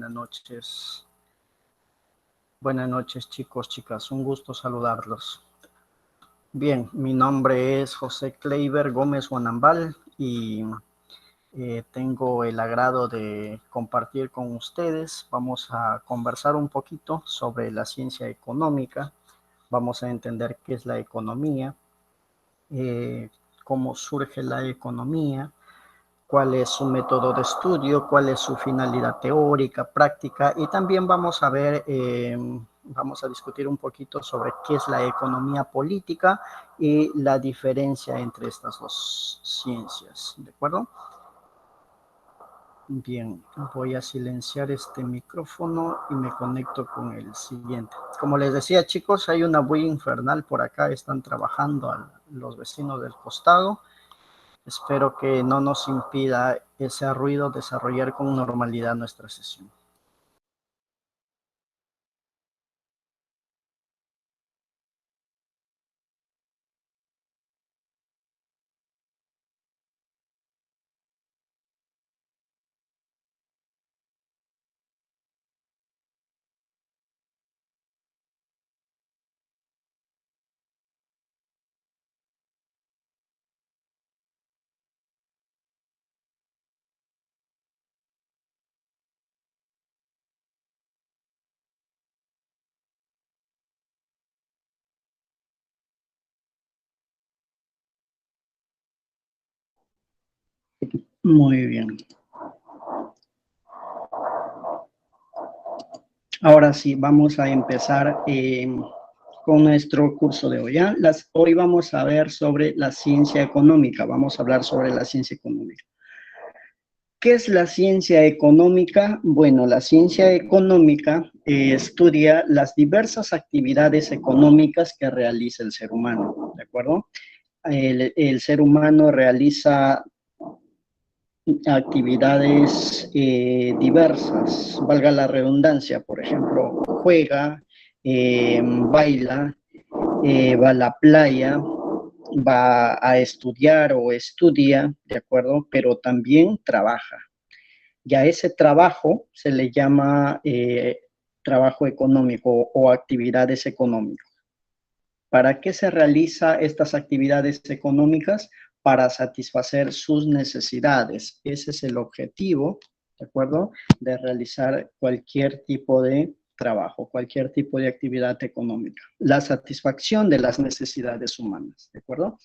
buenas noches. Buenas noches, chicos, chicas. Un gusto saludarlos. Bien, mi nombre es José Kleiber Gómez Guanambal y tengo el agrado de compartir con ustedes. Vamos a conversar un poquito sobre la ciencia económica. Vamos a entender qué es la economía, cómo surge la economía, cuál es su método de estudio, cuál es su finalidad teórica, práctica, y también vamos a ver, vamos a discutir un poquito sobre qué es la economía política y la diferencia entre estas dos ciencias, ¿de acuerdo? Bien, voy a silenciar este micrófono y me conecto con el siguiente. Como les decía, chicos, hay una bulla infernal por acá, están trabajando los vecinos del costado. Espero que no nos impida ese ruido desarrollar con normalidad nuestra sesión. Muy bien. Ahora sí, vamos a empezar con nuestro curso de hoy. ¿Ya? Hoy vamos a ver sobre la ciencia económica. Vamos a hablar sobre la ciencia económica. ¿Qué es la ciencia económica? Bueno, la ciencia económica estudia las diversas actividades económicas que realiza el ser humano, ¿de acuerdo? El ser humano realiza actividades diversas, valga la redundancia, por ejemplo, juega, baila, va a la playa, va a estudiar o estudia, ¿de acuerdo? Pero también trabaja. Y a ese trabajo se le llama trabajo económico o actividades económicas. ¿Para qué se realiza estas actividades económicas? Para satisfacer sus necesidades. Ese es el objetivo, ¿de acuerdo? De realizar cualquier tipo de trabajo, cualquier tipo de actividad económica. La satisfacción de las necesidades humanas, ¿de acuerdo?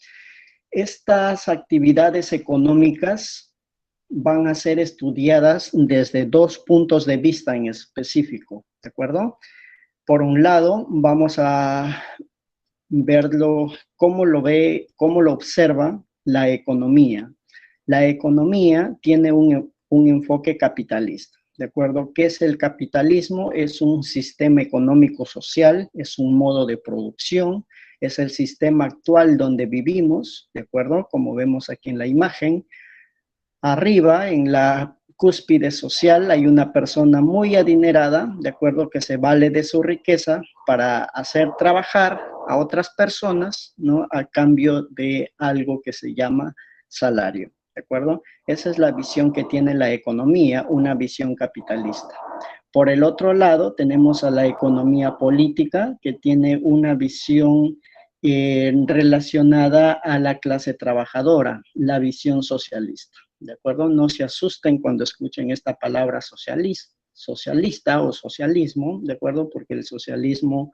Estas actividades económicas van a ser estudiadas desde dos puntos de vista en específico, ¿de acuerdo? Por un lado, vamos a verlo, cómo lo ve, cómo lo observa la economía. La economía tiene un enfoque capitalista, ¿de acuerdo? ¿Qué es el capitalismo? Es un sistema económico-social, es un modo de producción, es el sistema actual donde vivimos, ¿de acuerdo? Como vemos aquí en la imagen. Arriba, en la cúspide social, hay una persona muy adinerada, de acuerdo, que se vale de su riqueza para hacer trabajar a otras personas, ¿no? A cambio de algo que se llama salario, ¿de acuerdo? Esa es la visión que tiene la economía, una visión capitalista. Por el otro lado, tenemos a la economía política, que tiene una visión relacionada a la clase trabajadora, la visión socialista. ¿De acuerdo? No se asusten cuando escuchen esta palabra socialista o socialismo, ¿de acuerdo? Porque el socialismo,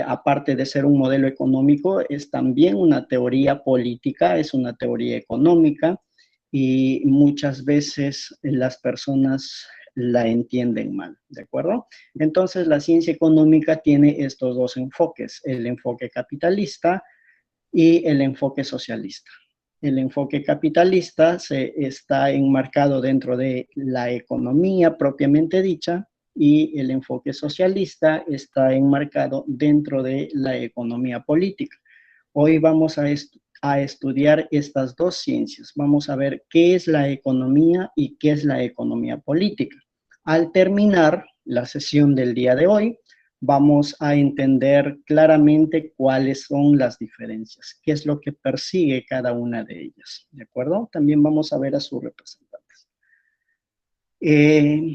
aparte de ser un modelo económico, es también una teoría política, es una teoría económica y muchas veces las personas la entienden mal, ¿de acuerdo? Entonces, la ciencia económica tiene estos dos enfoques, el enfoque capitalista y el enfoque socialista. El enfoque capitalista está enmarcado dentro de la economía propiamente dicha y el enfoque socialista está enmarcado dentro de la economía política. Hoy vamos a estudiar estas dos ciencias. Vamos a ver qué es la economía y qué es la economía política. Al terminar la sesión del día de hoy, vamos a entender claramente cuáles son las diferencias, qué es lo que persigue cada una de ellas, ¿de acuerdo? También vamos a ver a sus representantes.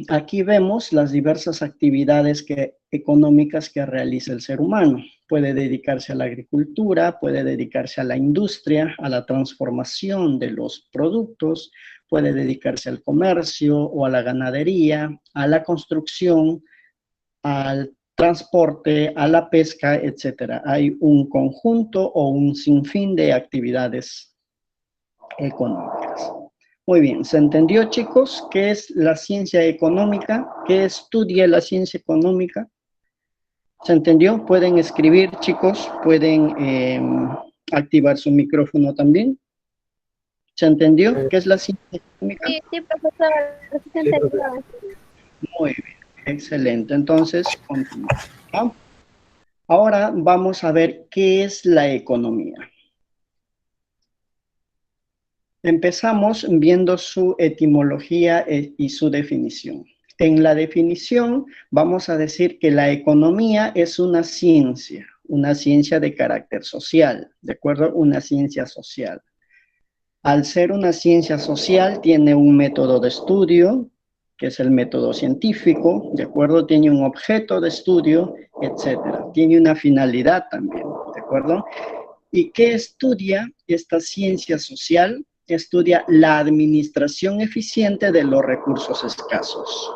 Aquí vemos las diversas actividades económicas que realiza el ser humano. Puede dedicarse a la agricultura, puede dedicarse a la industria, a la transformación de los productos, puede dedicarse al comercio o a la ganadería, a la construcción, al transporte, a la pesca, etcétera. Hay un conjunto o un sinfín de actividades económicas. Muy bien, ¿se entendió, chicos, qué es la ciencia económica? ¿Qué estudia la ciencia económica? ¿Se entendió? Pueden escribir, chicos, pueden activar su micrófono también. ¿Se entendió qué es la ciencia económica? Sí, sí, profesor, sí se entendió. Muy bien, excelente. Entonces, continuamos. ¿Ah? Ahora vamos a ver qué es la economía. Empezamos viendo su etimología y su definición. En la definición vamos a decir que la economía es una ciencia de carácter social, ¿de acuerdo? Una ciencia social. Al ser una ciencia social, tiene un método de estudio, que es el método científico, ¿de acuerdo? Tiene un objeto de estudio, etcétera. Tiene una finalidad también, ¿de acuerdo? ¿Y qué estudia esta ciencia social? Estudia la administración eficiente de los recursos escasos.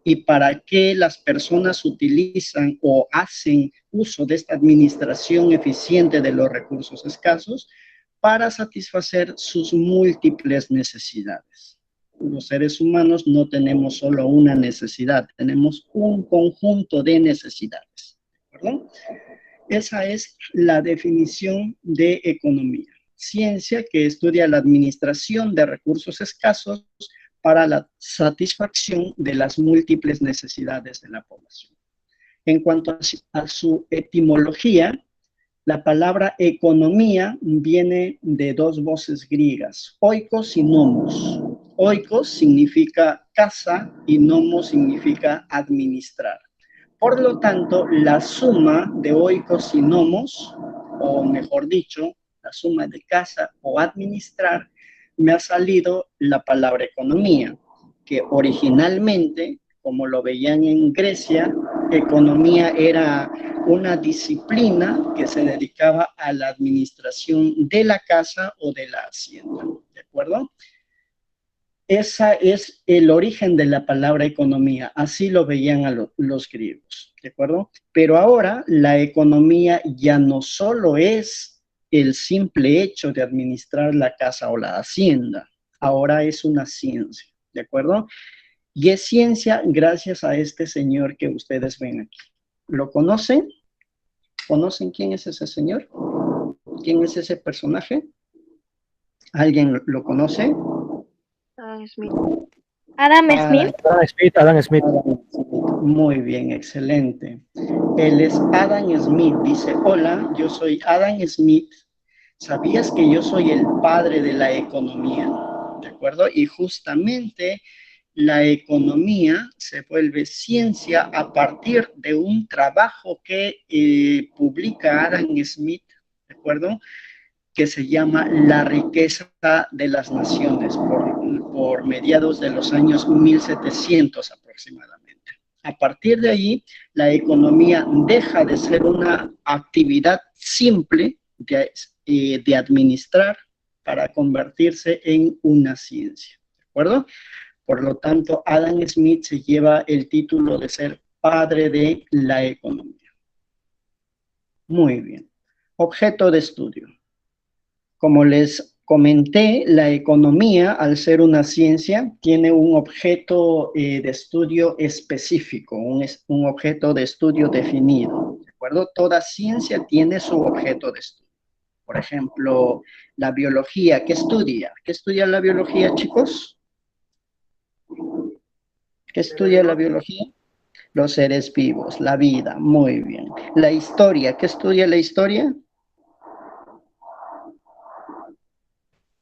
¿Y para qué las personas utilizan o hacen uso de esta administración eficiente de los recursos escasos? Para satisfacer sus múltiples necesidades. Los seres humanos no tenemos solo una necesidad, tenemos un conjunto de necesidades. ¿Perdón? Esa es la definición de economía. Ciencia que estudia la administración de recursos escasos para la satisfacción de las múltiples necesidades de la población. En cuanto a su etimología, la palabra economía viene de dos voces griegas, oikos y nomos. Oikos significa casa y nomos significa administrar. Por lo tanto, la suma de oikos y nomos, o mejor dicho, la suma de casa o administrar, me ha salido la palabra economía, que originalmente, como lo veían en Grecia, economía era una disciplina que se dedicaba a la administración de la casa o de la hacienda, ¿de acuerdo? Ese es el origen de la palabra economía, así lo veían a los griegos, ¿de acuerdo? Pero ahora la economía ya no solo es el simple hecho de administrar la casa o la hacienda, ahora es una ciencia, ¿de acuerdo? Y es ciencia gracias a este señor que ustedes ven aquí. ¿Lo conocen? ¿Conocen quién es ese señor? ¿Quién es ese personaje? ¿Alguien lo conoce? Adam Smith. Adam Smith. Adam Smith, Adam Smith. Muy bien, excelente. Él es Adam Smith. Dice, hola, yo soy Adam Smith. ¿Sabías que yo soy el padre de la economía? ¿De acuerdo? Y justamente la economía se vuelve ciencia a partir de un trabajo que publica Adam Smith, ¿de acuerdo? Que se llama La riqueza de las naciones por mediados de los años 1700 aproximadamente. A partir de ahí, la economía deja de ser una actividad simple de administrar para convertirse en una ciencia, ¿de acuerdo? Por lo tanto, Adam Smith se lleva el título de ser padre de la economía. Muy bien. Objeto de estudio. Como les comenté, la economía, al ser una ciencia, tiene un objeto de estudio específico, un objeto de estudio definido, ¿de acuerdo? Toda ciencia tiene su objeto de estudio. Por ejemplo, la biología, ¿qué estudia? ¿Qué estudia la biología, chicos? ¿Qué estudia la biología? Los seres vivos, la vida, muy bien. La historia, ¿qué estudia la historia?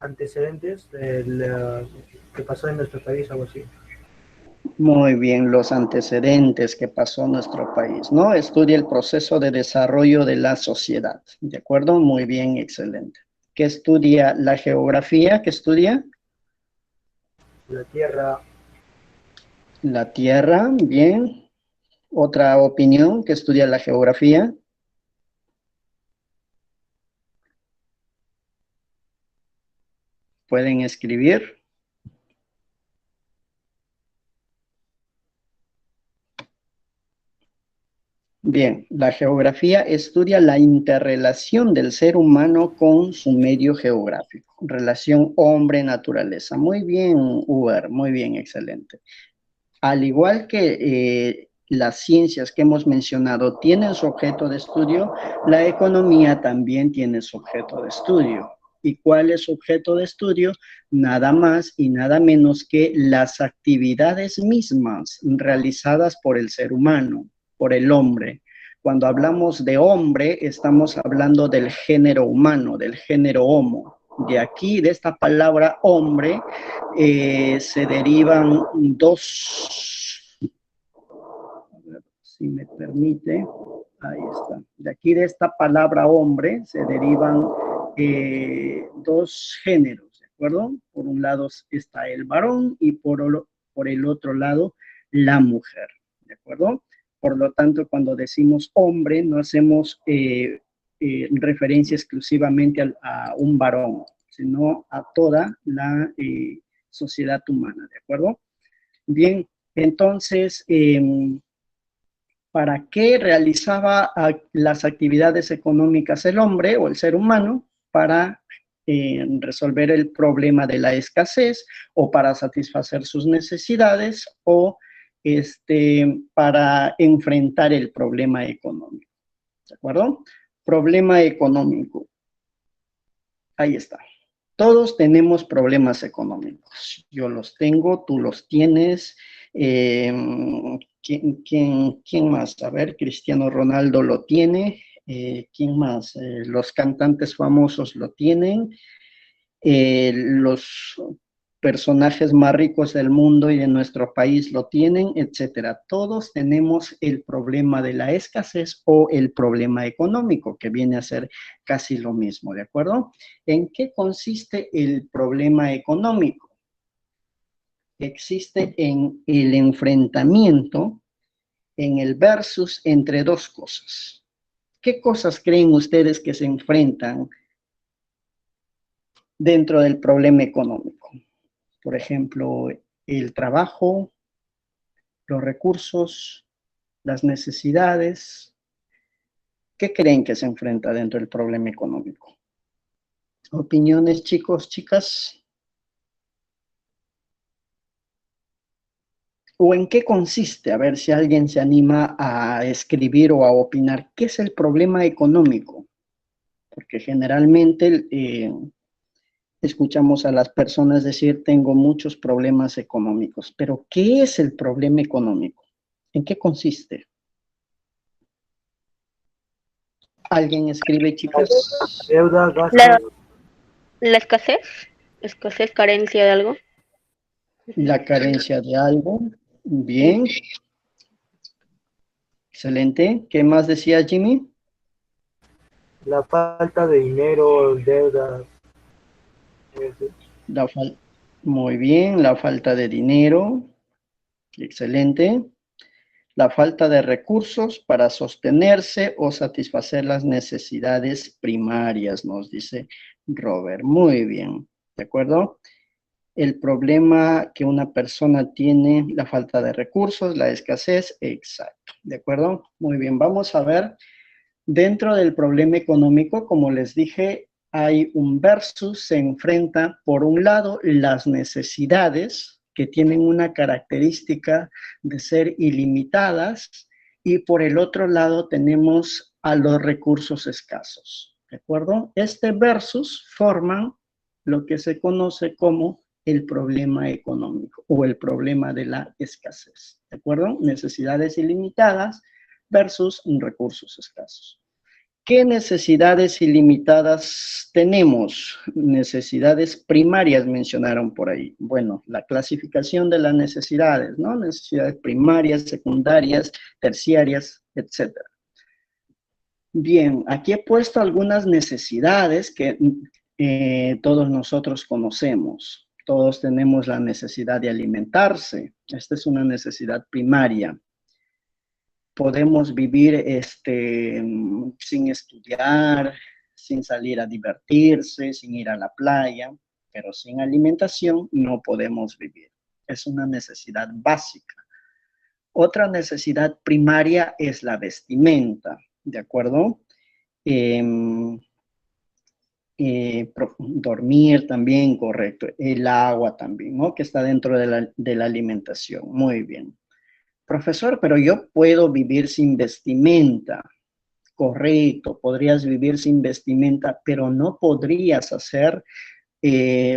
Antecedentes que pasó en nuestro país, algo así. Muy bien, los antecedentes que pasó en nuestro país, ¿no? Estudia el proceso de desarrollo de la sociedad, ¿de acuerdo? Muy bien, excelente. ¿Qué estudia la geografía? ¿Qué estudia? La tierra. La Tierra, bien. Otra opinión que estudia la geografía. Pueden escribir. Bien, la geografía estudia la interrelación del ser humano con su medio geográfico, relación hombre-naturaleza. Muy bien, Uber, muy bien, excelente. Al igual que las ciencias que hemos mencionado tienen su objeto de estudio, la economía también tiene su objeto de estudio. ¿Y cuál es su objeto de estudio? Nada más y nada menos que las actividades mismas realizadas por el ser humano, por el hombre. Cuando hablamos de hombre, estamos hablando del género humano, del género homo. De aquí, de esta palabra hombre, se derivan dos, a ver si me permite, ahí está. De aquí, de esta palabra hombre, se derivan dos géneros, ¿de acuerdo? Por un lado está el varón y por el otro lado la mujer, ¿de acuerdo? Por lo tanto, cuando decimos hombre, no hacemos referencia exclusivamente a un varón, sino a toda la sociedad humana, ¿de acuerdo? Bien, entonces, ¿para qué realizaba las actividades económicas el hombre o el ser humano? Para resolver el problema de la escasez o para satisfacer sus necesidades o para enfrentar el problema económico, ¿de acuerdo? Problema económico. Ahí está. Todos tenemos problemas económicos. Yo los tengo, tú los tienes. ¿Quién más? A ver, Cristiano Ronaldo lo tiene. ¿Quién más? Los cantantes famosos lo tienen. Los personajes más ricos del mundo y de nuestro país lo tienen, etcétera. Todos tenemos el problema de la escasez o el problema económico, que viene a ser casi lo mismo, ¿de acuerdo? ¿En qué consiste el problema económico? Existe en el enfrentamiento, en el versus entre dos cosas. ¿Qué cosas creen ustedes que se enfrentan dentro del problema económico? Por ejemplo, el trabajo, los recursos, las necesidades. ¿Qué creen que se enfrenta dentro del problema económico? ¿Opiniones, chicos, chicas? ¿O en qué consiste? A ver si alguien se anima a escribir o a opinar. ¿Qué es el problema económico? Porque generalmente escuchamos a las personas decir, tengo muchos problemas económicos. Pero, ¿qué es el problema económico? ¿En qué consiste? ¿Alguien escribe, chicos? Deuda, gasto. La escasez, carencia de algo. La carencia de algo. Bien. Excelente. ¿Qué más decía Jimmy? La falta de dinero, deudas. Muy bien, la falta de dinero. Excelente. La falta de recursos para sostenerse o satisfacer las necesidades primarias, nos dice Robert. Muy bien, ¿de acuerdo? El problema que una persona tiene, la falta de recursos, la escasez, exacto, ¿de acuerdo? Muy bien, vamos a ver, dentro del problema económico, como les dije, hay un versus, se enfrenta por un lado las necesidades que tienen una característica de ser ilimitadas y por el otro lado tenemos a los recursos escasos, ¿de acuerdo? Este versus forman lo que se conoce como el problema económico o el problema de la escasez, ¿de acuerdo? Necesidades ilimitadas versus recursos escasos. ¿Qué necesidades ilimitadas tenemos? Necesidades primarias mencionaron por ahí. Bueno, la clasificación de las necesidades, ¿no? Necesidades primarias, secundarias, terciarias, etcétera. Bien, aquí he puesto algunas necesidades que todos nosotros conocemos. Todos tenemos la necesidad de alimentarse. Esta es una necesidad primaria. Podemos vivir sin estudiar, sin salir a divertirse, sin ir a la playa, pero sin alimentación no podemos vivir. Es una necesidad básica. Otra necesidad primaria es la vestimenta, ¿de acuerdo? Dormir también, correcto. El agua también, ¿no? Que está dentro de la alimentación. Muy bien. Profesor, pero yo puedo vivir sin vestimenta. Correcto, podrías vivir sin vestimenta, pero no podrías hacer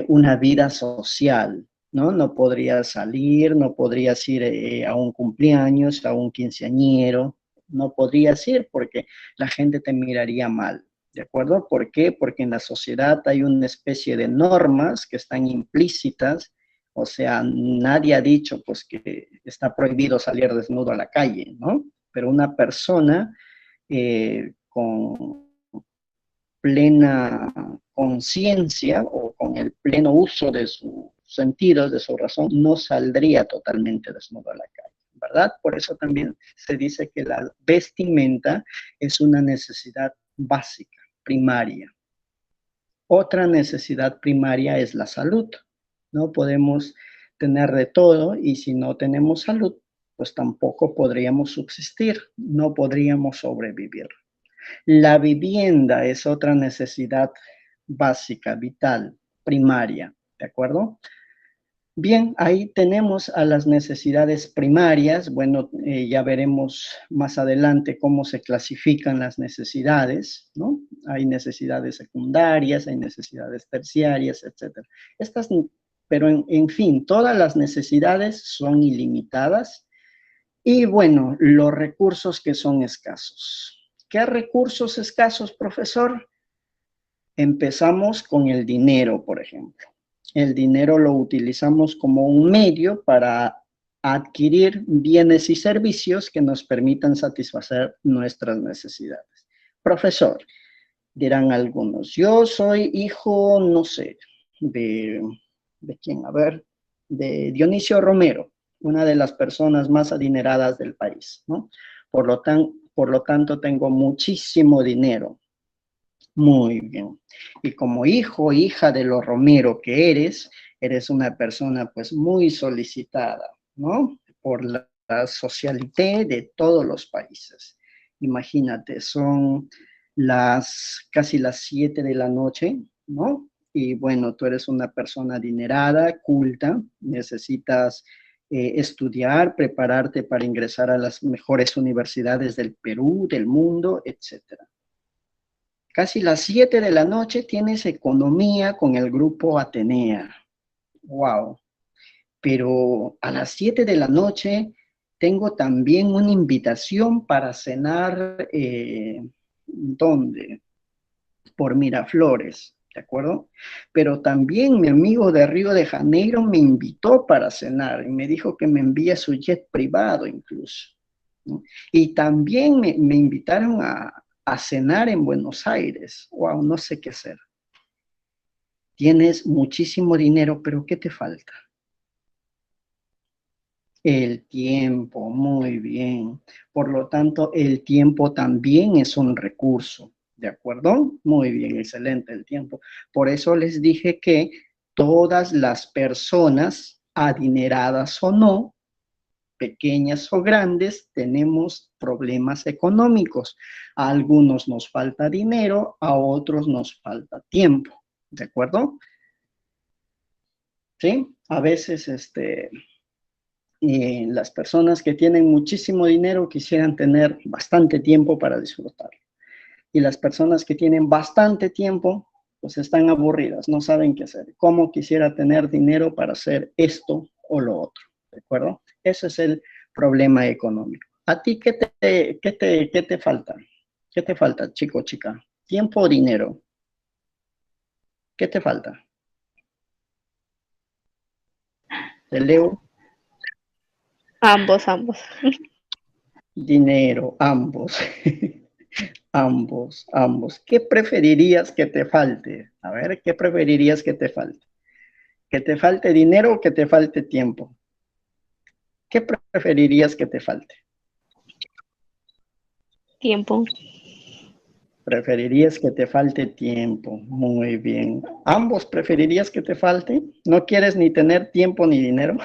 una vida social, ¿no? No podrías salir, no podrías ir a un cumpleaños, a un quinceañero, no podrías ir porque la gente te miraría mal, ¿de acuerdo? ¿Por qué? Porque en la sociedad hay una especie de normas que están implícitas, o sea, nadie ha dicho pues que está prohibido salir desnudo a la calle, ¿no? Pero una persona con plena conciencia o con el pleno uso de sus sentidos, de su razón, no saldría totalmente desnudo a la calle, ¿verdad? Por eso también se dice que la vestimenta es una necesidad básica, primaria. Otra necesidad primaria es la salud. No podemos tener de todo y si no tenemos salud, pues tampoco podríamos subsistir, no podríamos sobrevivir. La vivienda es otra necesidad básica, vital, primaria, ¿de acuerdo? Bien, ahí tenemos a las necesidades primarias. Bueno, ya veremos más adelante cómo se clasifican las necesidades, ¿no? Hay necesidades secundarias, hay necesidades terciarias, etc. Pero en fin, todas las necesidades son ilimitadas y bueno, los recursos que son escasos. ¿Qué recursos escasos, profesor? Empezamos con el dinero, por ejemplo. El dinero lo utilizamos como un medio para adquirir bienes y servicios que nos permitan satisfacer nuestras necesidades. Profesor, dirán algunos, yo soy hijo, no sé, ¿de quién? A ver, de Dionisio Romero, una de las personas más adineradas del país, ¿no? Por lo tanto, tengo muchísimo dinero. Muy bien. Y como hijo, hija de los Romero que eres una persona pues muy solicitada, ¿no? Por la socialité de todos los países. Imagínate, son casi las 7 de la noche, ¿no? Y bueno, tú eres una persona adinerada, culta, necesitas estudiar, prepararte para ingresar a las mejores universidades del Perú, del mundo, etcétera. Casi las 7 de la noche tienes economía con el grupo Atenea. Wow. Pero a las 7 de la noche tengo también una invitación para cenar, ¿dónde? Por Miraflores, ¿de acuerdo? Pero también mi amigo de Río de Janeiro me invitó para cenar y me dijo que me envía su jet privado incluso, ¿no? Y también me invitaron a cenar en Buenos Aires. Wow, no sé qué hacer. Tienes muchísimo dinero, pero ¿qué te falta? El tiempo, muy bien. Por lo tanto, el tiempo también es un recurso, ¿de acuerdo? Muy bien, excelente el tiempo. Por eso les dije que todas las personas, adineradas o no, pequeñas o grandes, tenemos problemas económicos. A algunos nos falta dinero, a otros nos falta tiempo, ¿de acuerdo? ¿Sí? A veces, las personas que tienen muchísimo dinero quisieran tener bastante tiempo para disfrutar. Y las personas que tienen bastante tiempo, pues están aburridas, no saben qué hacer. ¿Cómo quisiera tener dinero para hacer esto o lo otro? ¿De acuerdo? Ese es el problema económico. ¿A ti qué te falta? ¿Qué te falta, chico o chica? ¿Tiempo o dinero? ¿Qué te falta? Te leo. Ambos, ambos. Dinero, ambos. Ambos, ambos. ¿Qué preferirías que te falte? A ver, ¿qué preferirías que te falte? ¿Que te falte dinero o que te falte tiempo? ¿Qué preferirías que te falte? Tiempo. Preferirías que te falte tiempo. Muy bien. ¿Ambos preferirías que te falte? ¿No quieres ni tener tiempo ni dinero?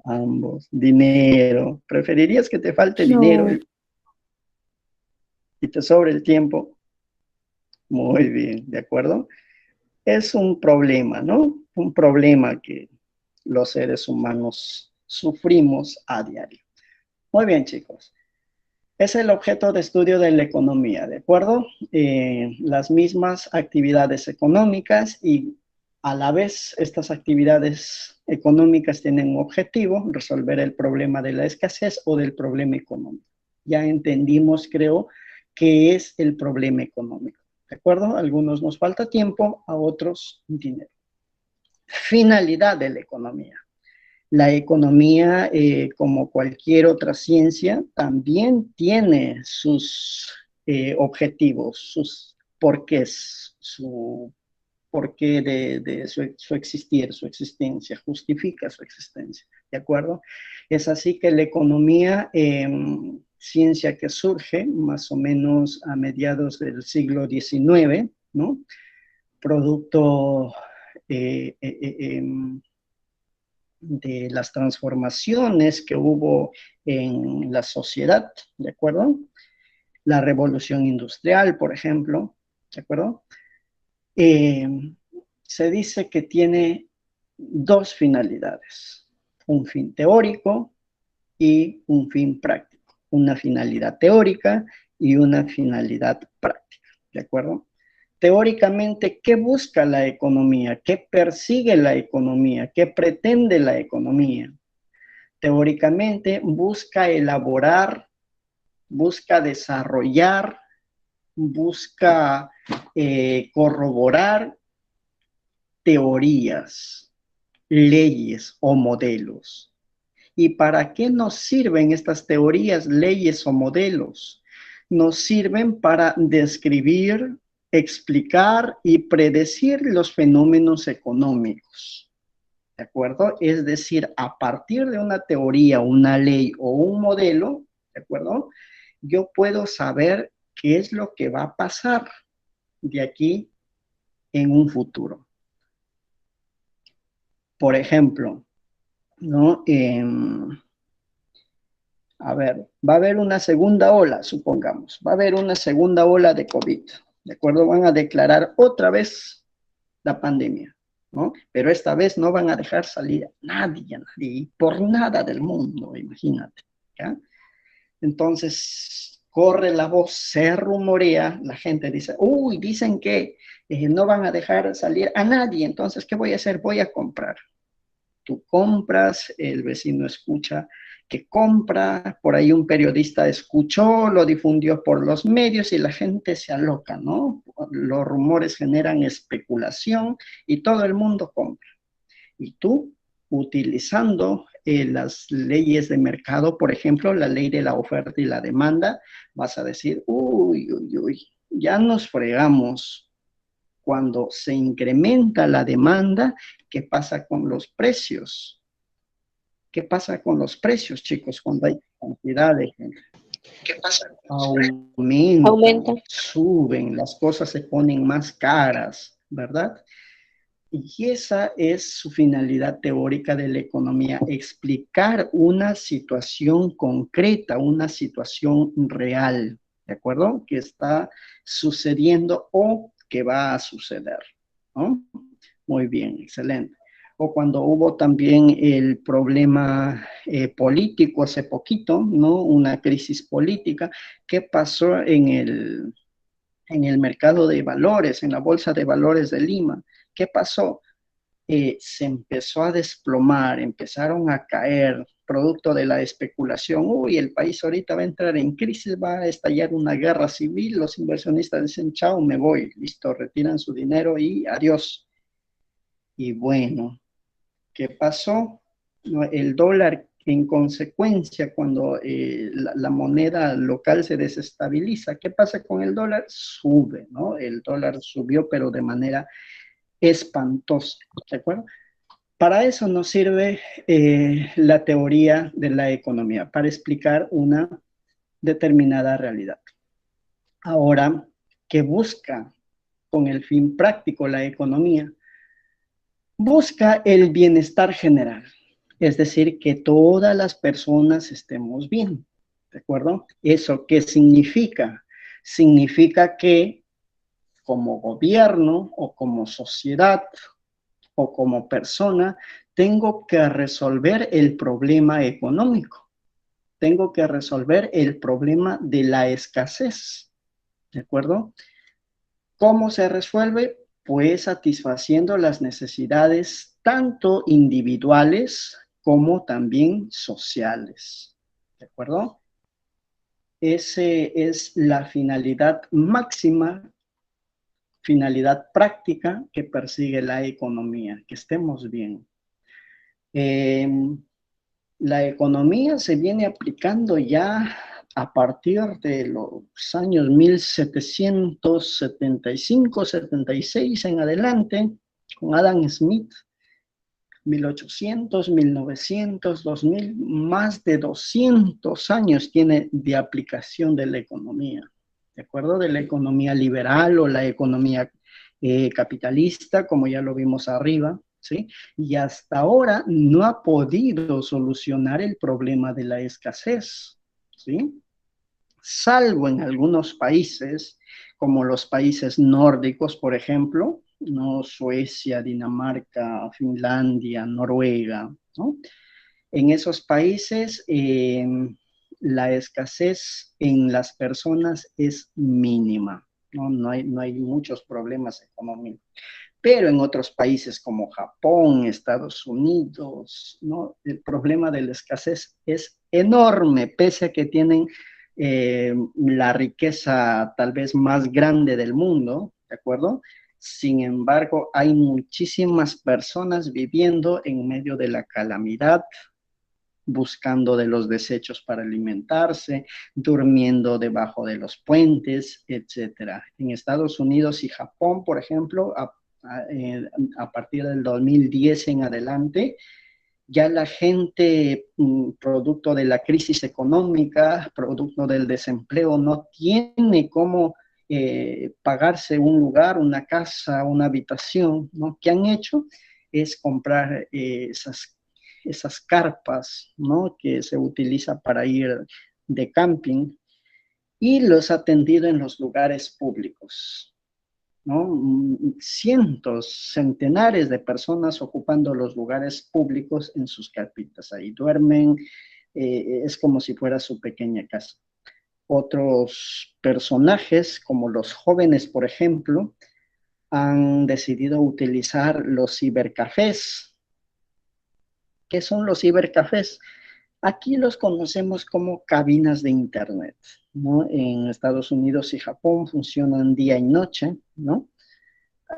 Ambos. Dinero. ¿Preferirías que te falte dinero No. y te sobre el tiempo? Muy bien, ¿de acuerdo? Es un problema, ¿no? Un problema que los seres humanos sufrimos a diario. Muy bien, chicos. Es el objeto de estudio de la economía, ¿de acuerdo? Las mismas actividades económicas y a la vez estas actividades económicas tienen un objetivo, resolver el problema de la escasez o del problema económico. Ya entendimos, creo, qué es el problema económico, ¿de acuerdo? A algunos nos falta tiempo, a otros dinero. Finalidad de la economía. La economía, como cualquier otra ciencia, también tiene sus objetivos, sus porqués, su porqué de su existir, su existencia, justifica su existencia, ¿de acuerdo? Es así que la economía, ciencia que surge más o menos a mediados del siglo XIX, ¿no? Producto de las transformaciones que hubo en la sociedad, ¿de acuerdo? La revolución industrial, por ejemplo, ¿de acuerdo? Eh, Se dice que tiene dos finalidades, un fin teórico y un fin práctico, una finalidad teórica y una finalidad práctica, ¿de acuerdo? Teóricamente, ¿qué busca la economía? ¿Qué persigue la economía? ¿Qué pretende la economía? Teóricamente busca elaborar, busca desarrollar, busca corroborar teorías, leyes o modelos. ¿Y para qué nos sirven estas teorías, leyes o modelos? Nos sirven para describir, explicar y predecir los fenómenos económicos. ¿De acuerdo? Es decir, a partir de una teoría, una ley o un modelo, ¿de acuerdo? Yo puedo saber qué es lo que va a pasar de aquí en un futuro. Por ejemplo, ¿no? A ver, va a haber una segunda ola, supongamos, va a haber una segunda ola de COVID, ¿de acuerdo? Van a declarar otra vez la pandemia, ¿no? Pero esta vez no van a dejar salir a nadie, por nada del mundo, imagínate, ¿ya? Entonces, corre la voz, se rumorea, la gente dice, uy, dicen que no van a dejar salir a nadie, entonces, ¿qué voy a hacer? Voy a comprar. Tú compras, el vecino escucha que compra, por ahí un periodista escuchó, lo difundió por los medios y la gente se aloca, ¿no? Los rumores generan especulación y todo el mundo compra. Y tú, utilizando las leyes de mercado, por ejemplo, la ley de la oferta y la demanda, vas a decir, uy, uy, uy, ya nos fregamos. Cuando se incrementa la demanda, ¿qué pasa con los precios? ¿Qué pasa con los precios, chicos, cuando hay cantidad de gente? ¿Qué pasa? Aumentan, Aumenta. suben, las cosas se ponen más caras, ¿verdad? Y esa es su finalidad teórica de la economía, explicar una situación concreta, una situación real, ¿de acuerdo? Que está sucediendo o que va a suceder, ¿no? Muy bien, excelente. O cuando hubo también el problema político hace poquito, ¿no? Una crisis política, ¿qué pasó en el mercado de valores, en la bolsa de valores de Lima? ¿Qué pasó? Se empezó a desplomar, empezaron a caer producto de la especulación. Uy, el país ahorita va a entrar en crisis, va a estallar una guerra civil, los inversionistas dicen, chao, me voy, listo, retiran su dinero y adiós. Y bueno, ¿qué pasó? No, el dólar, en consecuencia, cuando la moneda local se desestabiliza, ¿qué pasa con el dólar? Sube, ¿no? El dólar subió, pero de manera espantosa, ¿de acuerdo? Para eso nos sirve la teoría de la economía, para explicar una determinada realidad. Ahora, ¿qué busca con el fin práctico la economía? Busca el bienestar general, es decir, que todas las personas estemos bien, ¿de acuerdo? ¿Eso qué significa? Significa que como gobierno o como sociedad o como persona, tengo que resolver el problema económico, tengo que resolver el problema de la escasez, ¿de acuerdo? ¿Cómo se resuelve? Pues satisfaciendo las necesidades tanto individuales como también sociales, ¿de acuerdo? Esa es la finalidad máxima, finalidad práctica que persigue la economía, que estemos bien. La economía se viene aplicando ya a partir de los años 1775, 76 en adelante, con Adam Smith, 1800, 1900, 2000, más de 200 años tiene de aplicación de la economía, ¿de acuerdo? De la economía liberal o la economía capitalista, como ya lo vimos arriba, ¿sí? Y hasta ahora no ha podido solucionar el problema de la escasez, ¿sí? Salvo en algunos países, como los países nórdicos, por ejemplo, ¿no? Suecia, Dinamarca, Finlandia, Noruega, ¿no? En esos países la escasez en las personas es mínima, ¿no? No hay muchos problemas económicos. Pero en otros países como Japón, Estados Unidos, ¿no? El problema de la escasez es enorme, pese a que tienen la riqueza tal vez más grande del mundo, ¿de acuerdo? Sin embargo, hay muchísimas personas viviendo en medio de la calamidad, buscando de los desechos para alimentarse, durmiendo debajo de los puentes, etcétera. En Estados Unidos y Japón, por ejemplo, a partir del 2010 en adelante, ya la gente, producto de la crisis económica, producto del desempleo, no tiene cómo pagarse un lugar, una casa, una habitación, ¿no? ¿Qué han hecho? Es comprar esas carpas, ¿no? Que se utiliza para ir de camping y los ha atendido en los lugares públicos, ¿no? Cientos, centenares de personas ocupando los lugares públicos en sus carpitas. Ahí duermen, es como si fuera su pequeña casa. Otros personajes, como los jóvenes, por ejemplo, han decidido utilizar los cibercafés. ¿Qué son los cibercafés? Aquí los conocemos como cabinas de internet, ¿no? En Estados Unidos y Japón funcionan día y noche, ¿no?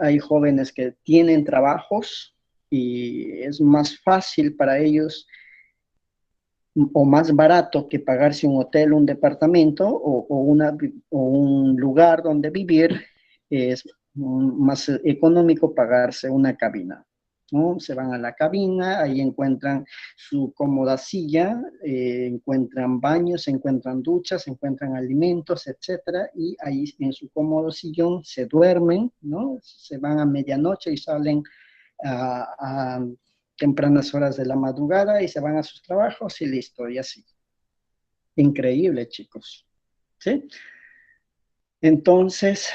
Hay jóvenes que tienen trabajos y es más fácil para ellos o más barato que pagarse un hotel, un departamento o un lugar donde vivir, es más económico pagarse una cabina, ¿no? Se van a la cabina, ahí encuentran su cómoda silla, encuentran baños, encuentran duchas, encuentran alimentos, etcétera, y ahí en su cómodo sillón se duermen, ¿no? Se van a medianoche y salen a tempranas horas de la madrugada y se van a sus trabajos y listo, y así. Increíble, chicos. ¿Sí? Entonces,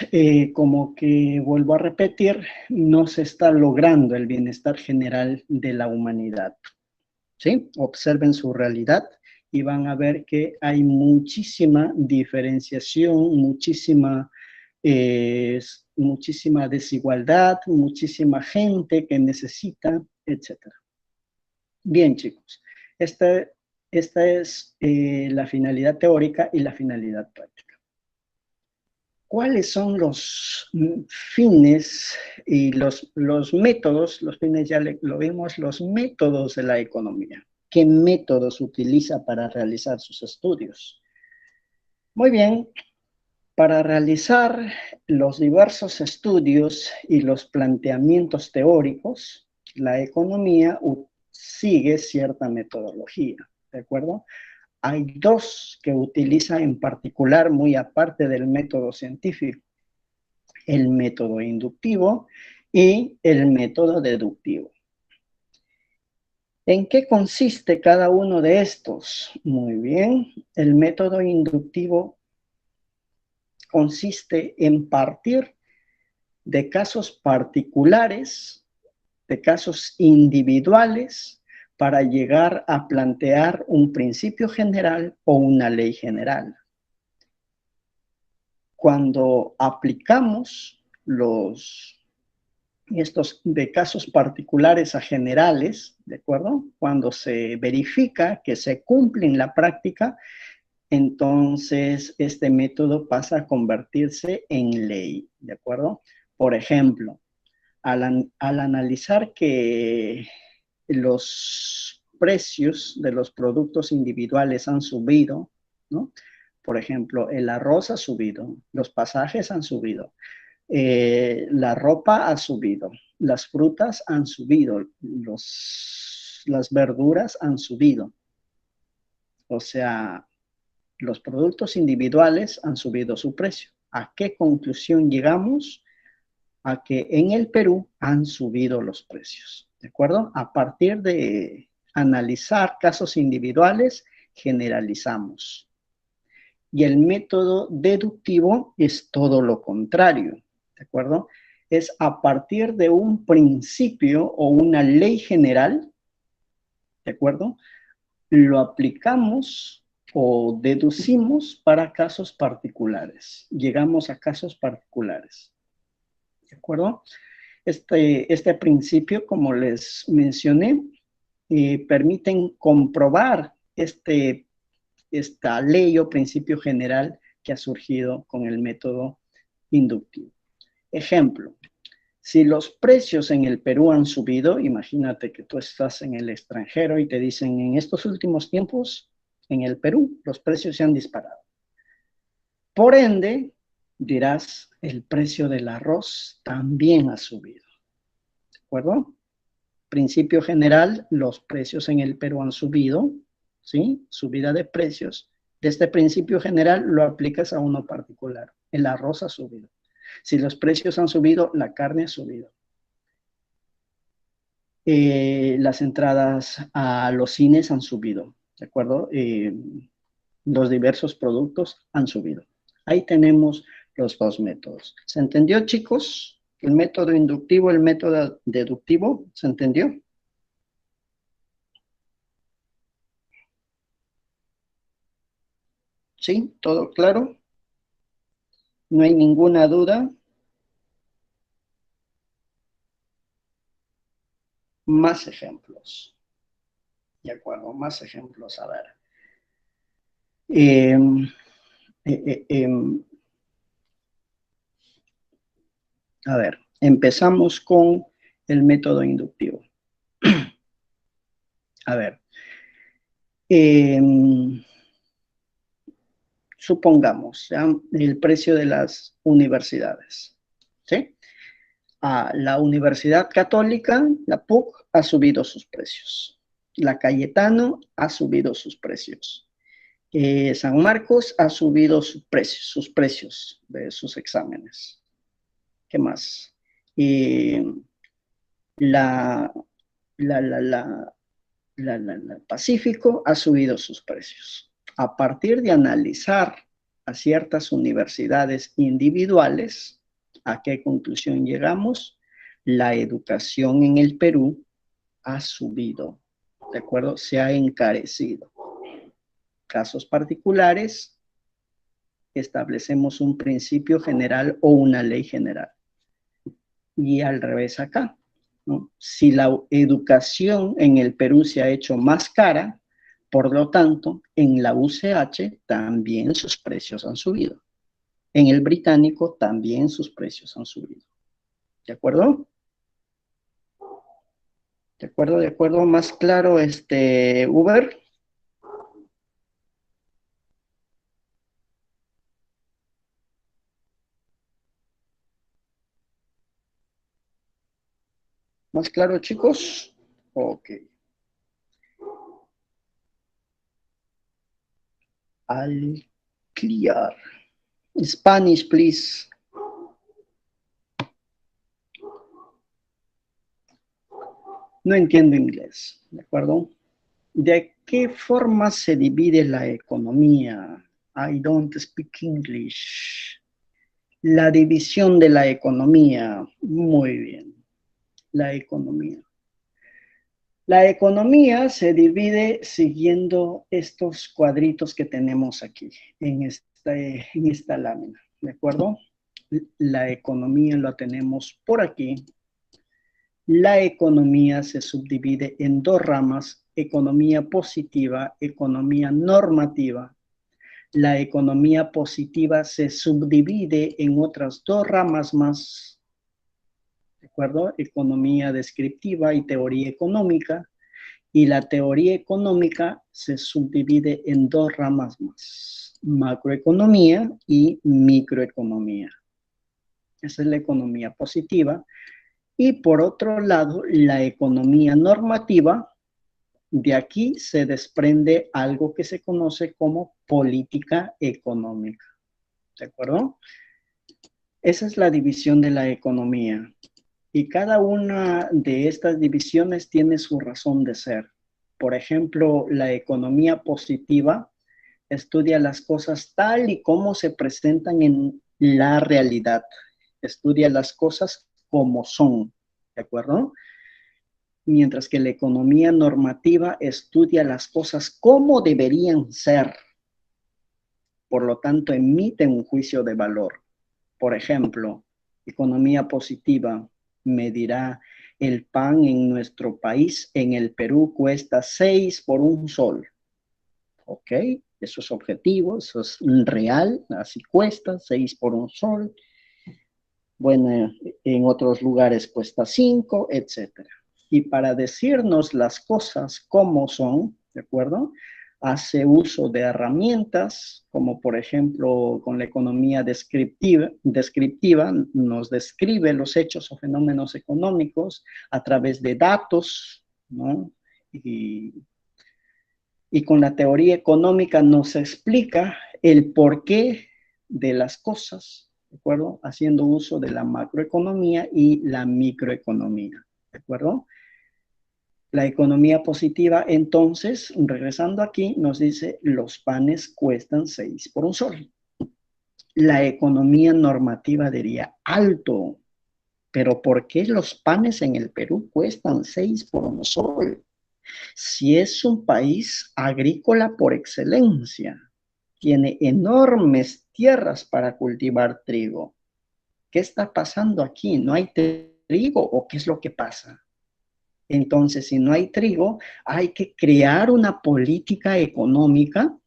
como que vuelvo a repetir, no se está logrando el bienestar general de la humanidad. ¿Sí? Observen su realidad y van a ver que hay muchísima diferenciación, muchísima desigualdad, muchísima gente que necesita, etcétera. Bien, chicos, esta es la finalidad teórica y la finalidad práctica. ¿Cuáles son los fines y los métodos? Los fines ya lo vimos, los métodos de la economía. ¿Qué métodos utiliza para realizar sus estudios? Muy bien, Para realizar los diversos estudios y los planteamientos teóricos, la economía sigue cierta metodología, ¿de acuerdo? Hay dos que utiliza en particular, muy aparte del método científico: el método inductivo y el método deductivo. ¿En qué consiste cada uno de estos? Muy bien, el método inductivo consiste en partir de casos particulares, de casos individuales, para llegar a plantear un principio general o una ley general. Cuando aplicamos estos de casos particulares a generales, ¿de acuerdo? Cuando se verifica que se cumple en la práctica, entonces este método pasa a convertirse en ley, ¿de acuerdo? Por ejemplo, al analizar que los precios de los productos individuales han subido, ¿no? Por ejemplo, el arroz ha subido, los pasajes han subido, la ropa ha subido, las frutas han subido, las verduras han subido. O sea, los productos individuales han subido su precio. ¿A qué conclusión llegamos? A que en el Perú han subido los precios, ¿de acuerdo? A partir de analizar casos individuales, generalizamos. Y el método deductivo es todo lo contrario, ¿de acuerdo? Es a partir de un principio o una ley general, ¿de acuerdo? Lo aplicamos o deducimos para casos particulares. Llegamos a casos particulares, ¿de acuerdo? Este principio, como les mencioné, permiten comprobar esta ley o principio general que ha surgido con el método inductivo. Ejemplo, si los precios en el Perú han subido, imagínate que tú estás en el extranjero y te dicen: en estos últimos tiempos, en el Perú, los precios se han disparado. Por ende, dirás, el precio del arroz también ha subido. ¿De acuerdo? Principio general, los precios en el Perú han subido, ¿sí? Subida de precios. De este principio general lo aplicas a uno particular. El arroz ha subido. Si los precios han subido, la carne ha subido. Las entradas a los cines han subido, ¿de acuerdo? Los diversos productos han subido. Ahí tenemos los dos métodos. ¿Se entendió, chicos? El método inductivo, el método deductivo, ¿se entendió? ¿Sí? ¿Todo claro? ¿No hay ninguna duda? Más ejemplos. De acuerdo, más ejemplos. A ver. A ver, empezamos con el método inductivo. A ver. Supongamos, ¿ya? El precio de las universidades, ¿sí? La Universidad Católica, la PUC, ha subido sus precios. La Cayetano ha subido sus precios. San Marcos ha subido sus precios de sus exámenes. ¿Qué más? La Pacífico ha subido sus precios. A partir de analizar a ciertas universidades individuales, ¿a qué conclusión llegamos? La educación en el Perú ha subido, ¿de acuerdo? Se ha encarecido. Casos particulares, establecemos un principio general o una ley general. Y al revés acá, ¿no? Si la educación en el Perú se ha hecho más cara, por lo tanto, en la UCH también sus precios han subido. En el británico también sus precios han subido. ¿De acuerdo? ¿De acuerdo? ¿De acuerdo? Más claro, Uber. ¿Más claro, chicos? Ok. Al clear. Spanish, please. No entiendo inglés, ¿de acuerdo? ¿De qué forma se divide la economía? I don't speak English. La división de la economía. Muy bien. La economía. La economía se divide siguiendo estos cuadritos que tenemos aquí, en esta lámina, ¿de acuerdo? La economía la tenemos por aquí. La economía se subdivide en dos ramas, economía positiva, economía normativa. La economía positiva se subdivide en otras dos ramas más, ¿de acuerdo? Economía descriptiva y teoría económica. Y la teoría económica se subdivide en dos ramas más, macroeconomía y microeconomía. Esa es la economía positiva. Y por otro lado, la economía normativa, de aquí se desprende algo que se conoce como política económica. ¿De acuerdo? Esa es la división de la economía. Y cada una de estas divisiones tiene su razón de ser. Por ejemplo, la economía positiva estudia las cosas tal y como se presentan en la realidad. Estudia las cosas como son, ¿de acuerdo? Mientras que la economía normativa estudia las cosas como deberían ser. Por lo tanto, emite un juicio de valor. Por ejemplo, economía positiva me dirá, el pan en nuestro país, en el Perú, cuesta 6 por un sol. ¿Ok? Eso es objetivo, eso es real, así cuesta, 6 por un sol. Bueno, en otros lugares cuesta 5, etcétera. Y para decirnos las cosas como son, ¿de acuerdo? Hace uso de herramientas, como por ejemplo con la economía descriptiva, nos describe los hechos o fenómenos económicos a través de datos, ¿no? Y con la teoría económica nos explica el porqué de las cosas, ¿de acuerdo? Haciendo uso de la macroeconomía y la microeconomía, ¿de acuerdo? La economía positiva, entonces, regresando aquí, nos dice, los panes cuestan 6 por un sol. La economía normativa diría, alto, pero ¿por qué los panes en el Perú cuestan 6 por un sol? Si es un país agrícola por excelencia, tiene enormes tierras para cultivar trigo. ¿Qué está pasando aquí? ¿No hay trigo o qué es lo que pasa? Entonces, si no hay trigo, hay que crear una política económica.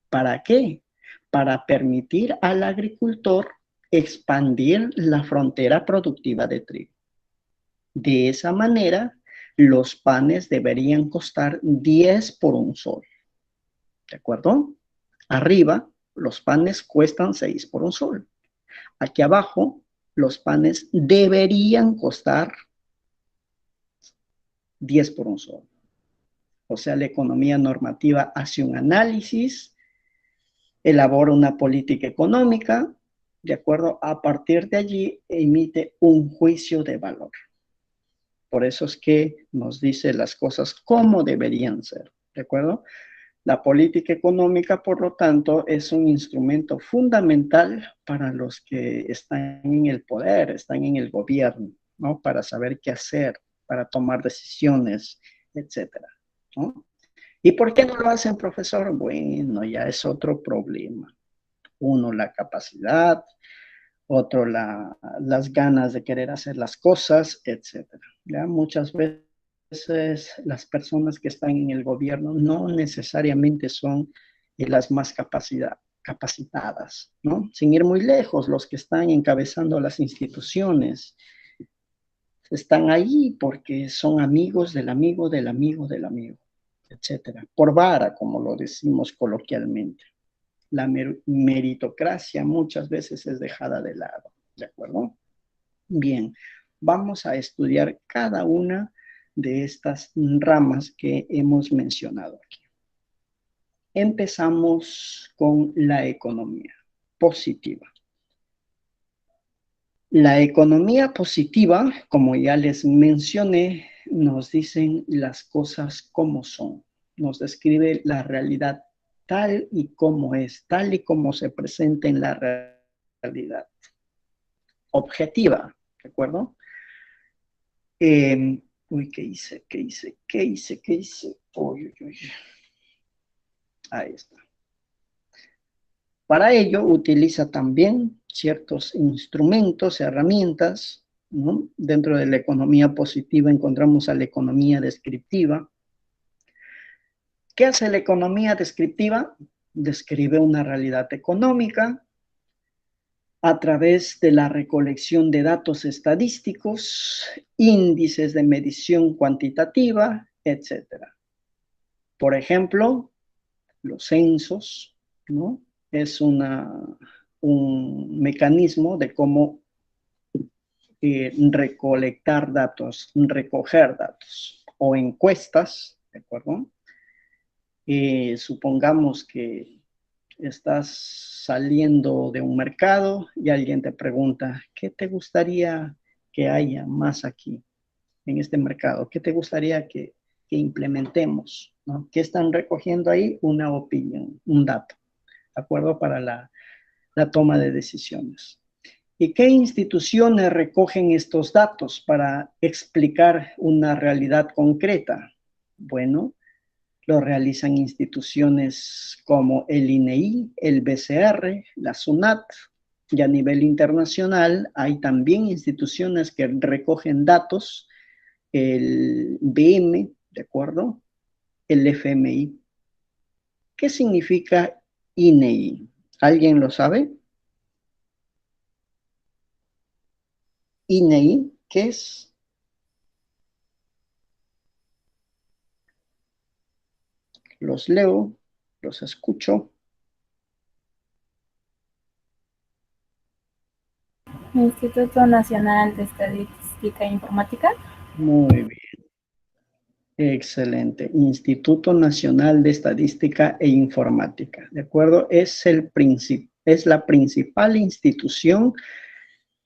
¿Para qué? Para permitir al agricultor expandir la frontera productiva de trigo. De esa manera, los panes deberían costar 10 por un sol. ¿De acuerdo? Arriba, los panes cuestan 6 por un sol. Aquí abajo, los panes deberían costar 10 por un sol. O sea, la economía normativa hace un análisis, elabora una política económica, ¿de acuerdo? A partir de allí emite un juicio de valor. Por eso es que nos dice las cosas como deberían ser, ¿de acuerdo? La política económica, por lo tanto, es un instrumento fundamental para los que están en el poder, están en el gobierno, ¿no? Para saber qué hacer, para tomar decisiones, etcétera, ¿no? ¿Y por qué no lo hacen, profesor? Bueno, ya es otro problema. Uno, la capacidad, otro, las ganas de querer hacer las cosas, etcétera. ¿Ya? Muchas veces las personas que están en el gobierno no necesariamente son las más capacitadas, ¿no? Sin ir muy lejos, los que están encabezando las instituciones están ahí porque son amigos del amigo del amigo del amigo, etcétera. Por vara, como lo decimos coloquialmente. La meritocracia muchas veces es dejada de lado, ¿de acuerdo? Bien, Vamos a estudiar cada una de estas ramas que hemos mencionado aquí. Empezamos con la economía positiva. La economía positiva, como ya les mencioné, nos dicen las cosas como son. Nos describe la realidad tal y como es, tal y como se presenta en la realidad. Objetiva, ¿de acuerdo? Uy, ¿qué hice? ¿Qué hice? ¿Qué hice? ¿Qué hice? Uy, uy, uy. Ahí está. Para ello utiliza también ciertos instrumentos, herramientas, ¿no? Dentro de la economía positiva encontramos a la economía descriptiva. ¿Qué hace la economía descriptiva? Describe una realidad económica a través de la recolección de datos estadísticos, índices de medición cuantitativa, etcétera. Por ejemplo, los censos, ¿no? Es un mecanismo de cómo recolectar datos, recoger datos, o encuestas, ¿de acuerdo? Supongamos que estás saliendo de un mercado y alguien te pregunta, ¿qué te gustaría que haya más aquí en este mercado? ¿Qué te gustaría que implementemos? ¿No? ¿Qué están recogiendo ahí? Una opinión, un dato, ¿de acuerdo? Para la toma de decisiones. ¿Y qué instituciones recogen estos datos para explicar una realidad concreta? Bueno, lo realizan instituciones como el INEI, el BCR, la SUNAT, y a nivel internacional hay también instituciones que recogen datos, el BM, ¿de acuerdo? El FMI. ¿Qué significa INEI? ¿Alguien lo sabe? INEI, ¿qué es? Los leo, los escucho. Instituto Nacional de Estadística e Informática. Muy bien, excelente. Instituto Nacional de Estadística e Informática, ¿de acuerdo? Es la principal institución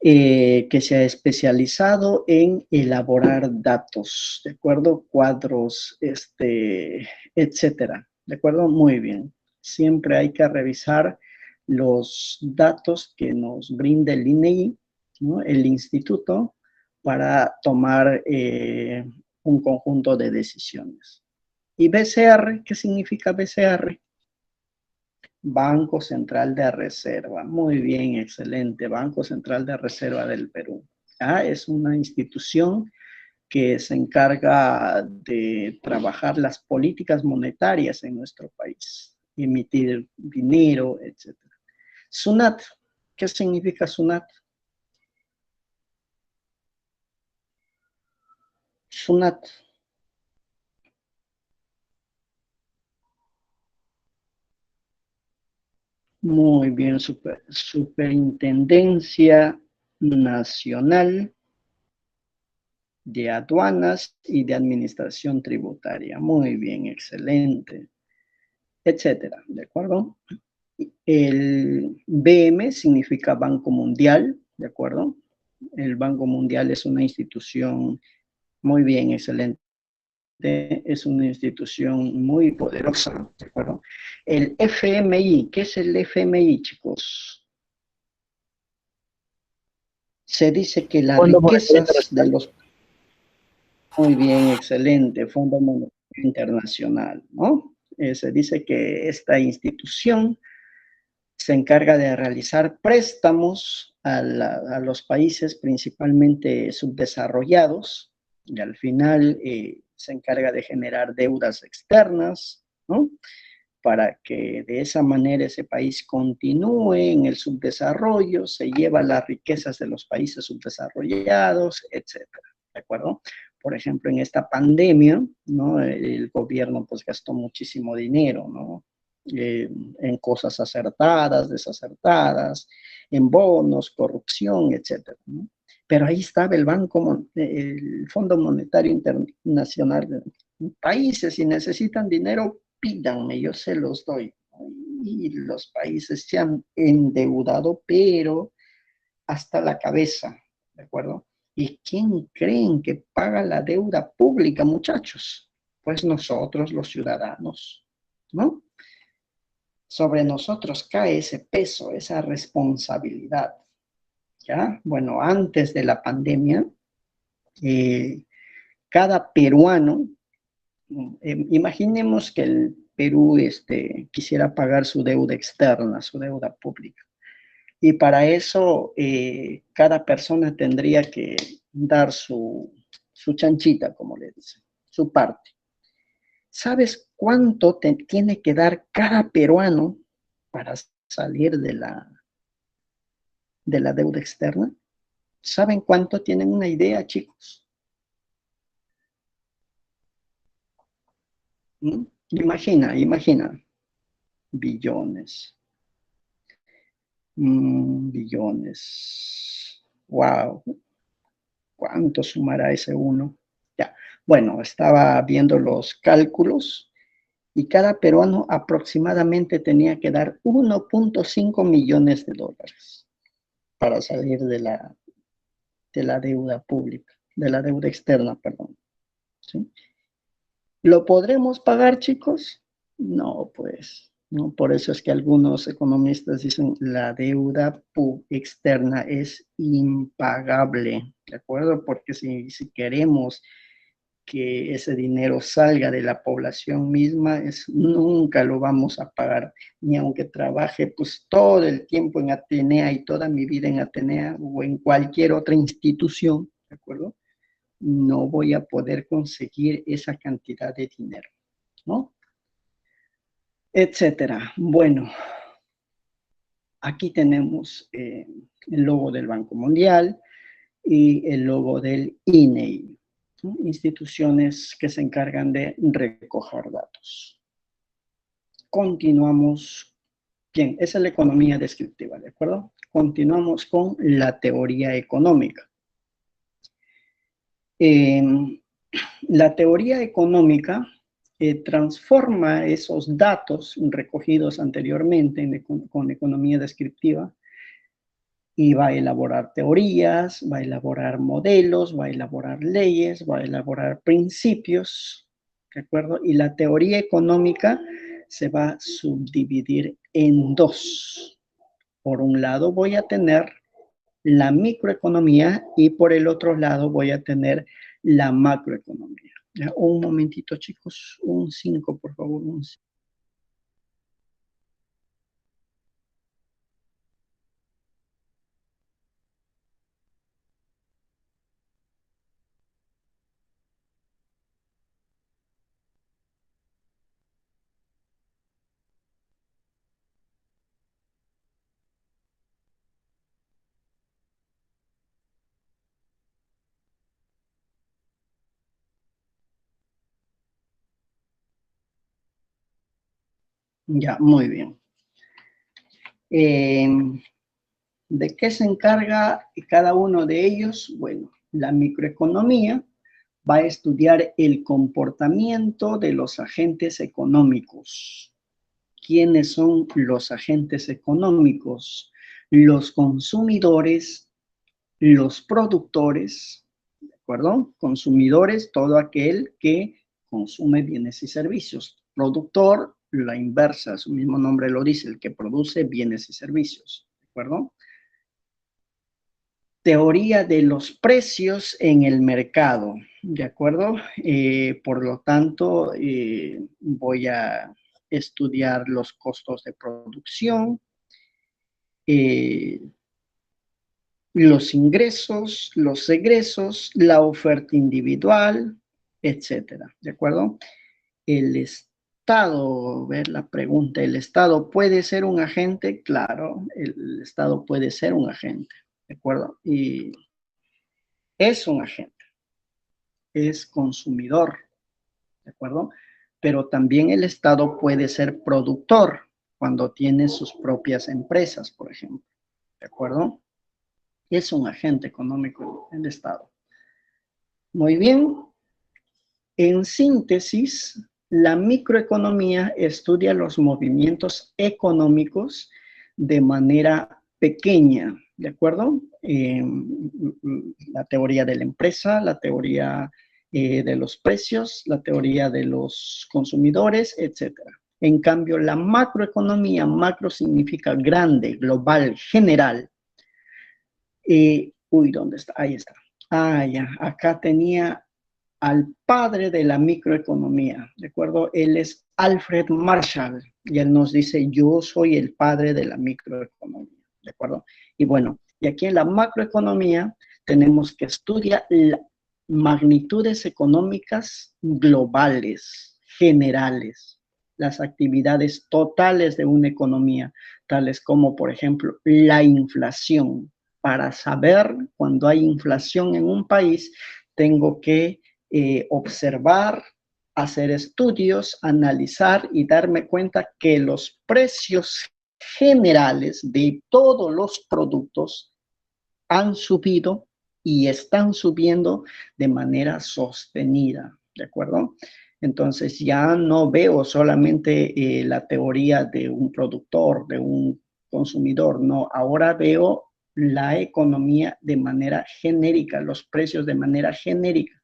que se ha especializado en elaborar datos, ¿de acuerdo? Cuadros, etcétera, ¿de acuerdo? Muy bien. Siempre hay que revisar los datos que nos brinda el INEI, ¿no? El instituto, para tomar un conjunto de decisiones. ¿Y BCR? ¿Qué significa BCR? Banco Central de Reserva. Muy bien, excelente. Banco Central de Reserva del Perú. Es una institución que se encarga de trabajar las políticas monetarias en nuestro país, emitir dinero, etc. SUNAT. ¿Qué significa SUNAT? SUNAT. Muy bien, Superintendencia Nacional de Aduanas y de Administración Tributaria. Muy bien, excelente, etcétera, ¿de acuerdo? El BM significa Banco Mundial, ¿de acuerdo? El Banco Mundial es una institución muy bien, excelente. Es una institución muy poderosa, ¿de acuerdo? El FMI, ¿qué es el FMI, chicos? Se dice que las riquezas de los... Muy bien, excelente, Fondo Monetario Internacional, ¿no? Se dice que esta institución se encarga de realizar préstamos a los países principalmente subdesarrollados y al final se encarga de generar deudas externas, ¿no? Para que de esa manera ese país continúe en el subdesarrollo, se lleva las riquezas de los países subdesarrollados, etcétera, ¿de acuerdo? Por ejemplo, en esta pandemia, ¿no? El gobierno pues gastó muchísimo dinero, ¿no? En cosas acertadas, desacertadas, en bonos, corrupción, etcétera, ¿no? pero ahí estaba el Fondo Monetario Internacional. Países, si necesitan dinero, pídanme, yo se los doy. Y los países se han endeudado, pero hasta la cabeza, ¿de acuerdo? ¿Y quién creen que paga la deuda pública, muchachos? Pues nosotros, los ciudadanos, ¿no? Sobre nosotros cae ese peso, esa responsabilidad, ¿ya? Bueno, antes de la pandemia, cada peruano, imaginemos que el Perú quisiera pagar su deuda externa, su deuda pública. Y para eso cada persona tendría que dar su chanchita, como le dicen, su parte. ¿Sabes cuánto tiene que dar cada peruano para salir de la deuda externa? ¿Saben cuánto? ¿Tienen una idea, chicos? ¿Mm? Imagina. Billones. Billones. Wow. ¿Cuánto sumará ese uno? Ya. Bueno, estaba viendo los cálculos y cada peruano aproximadamente tenía que dar 1.5 millones de dólares para salir de la deuda pública, de la deuda externa, perdón. ¿Sí? ¿Lo podremos pagar, chicos? No, pues, no. Por eso es que algunos economistas dicen la deuda externa es impagable, ¿de acuerdo? Porque si queremos que ese dinero salga de la población misma, nunca lo vamos a pagar, ni aunque trabaje pues todo el tiempo en Atenea y toda mi vida en Atenea o en cualquier otra institución, ¿de acuerdo? No voy a poder conseguir esa cantidad de dinero, ¿no? Etcétera. Bueno, aquí tenemos el logo del Banco Mundial y el logo del INEI, ¿no? Instituciones que se encargan de recoger datos. Continuamos. Bien, esa es la economía descriptiva, ¿de acuerdo? Continuamos con la teoría económica. La teoría económica transforma esos datos recogidos anteriormente con economía descriptiva y va a elaborar teorías, va a elaborar modelos, va a elaborar leyes, va a elaborar principios, ¿de acuerdo? Y la teoría económica se va a subdividir en dos. Por un lado voy a tener la microeconomía y por el otro lado voy a tener la macroeconomía. ¿Ya? Un momentito, chicos, un 5, por favor. Un 5. Ya, muy bien. ¿De qué se encarga cada uno de ellos? Bueno, la microeconomía va a estudiar el comportamiento de los agentes económicos. ¿Quiénes son los agentes económicos? Los consumidores, los productores, ¿de acuerdo? Consumidores, todo aquel que consume bienes y servicios. Productor, la inversa, su mismo nombre lo dice, el que produce bienes y servicios, ¿de acuerdo? Teoría de los precios en el mercado, ¿de acuerdo? Por lo tanto, voy a estudiar los costos de producción, los ingresos, los egresos, la oferta individual, etcétera, ¿de acuerdo? El Estado, ver la pregunta, ¿el Estado puede ser un agente? Claro, el Estado puede ser un agente, ¿de acuerdo? Y es un agente, es consumidor, ¿de acuerdo? Pero también el Estado puede ser productor cuando tiene sus propias empresas, por ejemplo, ¿de acuerdo? Es un agente económico el Estado. Muy bien. En síntesis, la microeconomía estudia los movimientos económicos de manera pequeña, ¿de acuerdo? La teoría de la empresa, la teoría de los precios, la teoría de los consumidores, etc. En cambio, la macroeconomía, macro significa grande, global, general. ¿Dónde está? Ahí está. Ya, acá tenía al padre de la microeconomía, ¿de acuerdo? Él es Alfred Marshall, y él nos dice, yo soy el padre de la microeconomía, ¿de acuerdo? Y bueno, y aquí en la macroeconomía tenemos que estudiar las magnitudes económicas globales, generales, las actividades totales de una economía, tales como, por ejemplo, la inflación. Para saber cuando hay inflación en un país, tengo que observar, hacer estudios, analizar y darme cuenta que los precios generales de todos los productos han subido y están subiendo de manera sostenida, ¿de acuerdo? Entonces ya no veo solamente la teoría de un productor, de un consumidor, no, ahora veo la economía de manera genérica, los precios de manera genérica.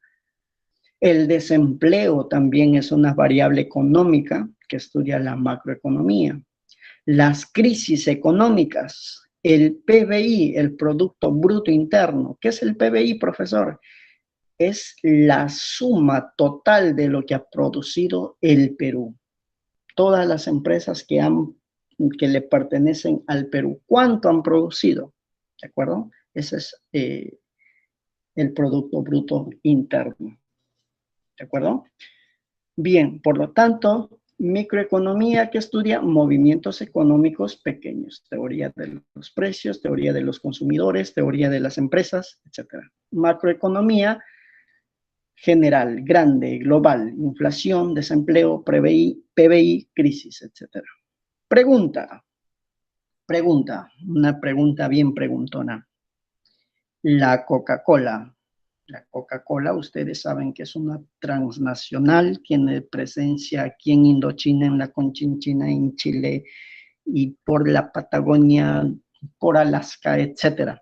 El desempleo también es una variable económica que estudia la macroeconomía. Las crisis económicas, el PBI, el Producto Bruto Interno. ¿Qué es el PBI, profesor? Es la suma total de lo que ha producido el Perú. Todas las empresas que le pertenecen al Perú, ¿cuánto han producido? ¿De acuerdo? Ese es el Producto Bruto Interno. ¿De acuerdo? Bien, por lo tanto, microeconomía que estudia movimientos económicos pequeños, teoría de los precios, teoría de los consumidores, teoría de las empresas, etc. Macroeconomía general, grande, global, inflación, desempleo, PBI, crisis, etc. Pregunta, una pregunta bien preguntona. La Coca-Cola, ustedes saben que es una transnacional, tiene presencia aquí en Indochina, en la Conchinchina, en Chile, y por la Patagonia, por Alaska, etc.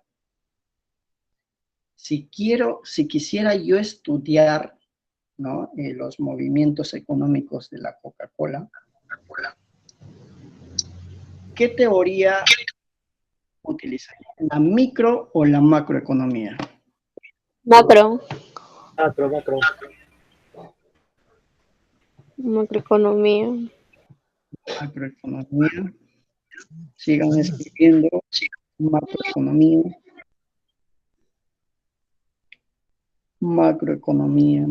Si quisiera yo estudiar, ¿no?, los movimientos económicos de la Coca-Cola, ¿qué teoría utilizaría? ¿La micro o la macroeconomía? Macro, Macro. macroeconomía. Macroeconomía. Sigan escribiendo. Macroeconomía. Macroeconomía.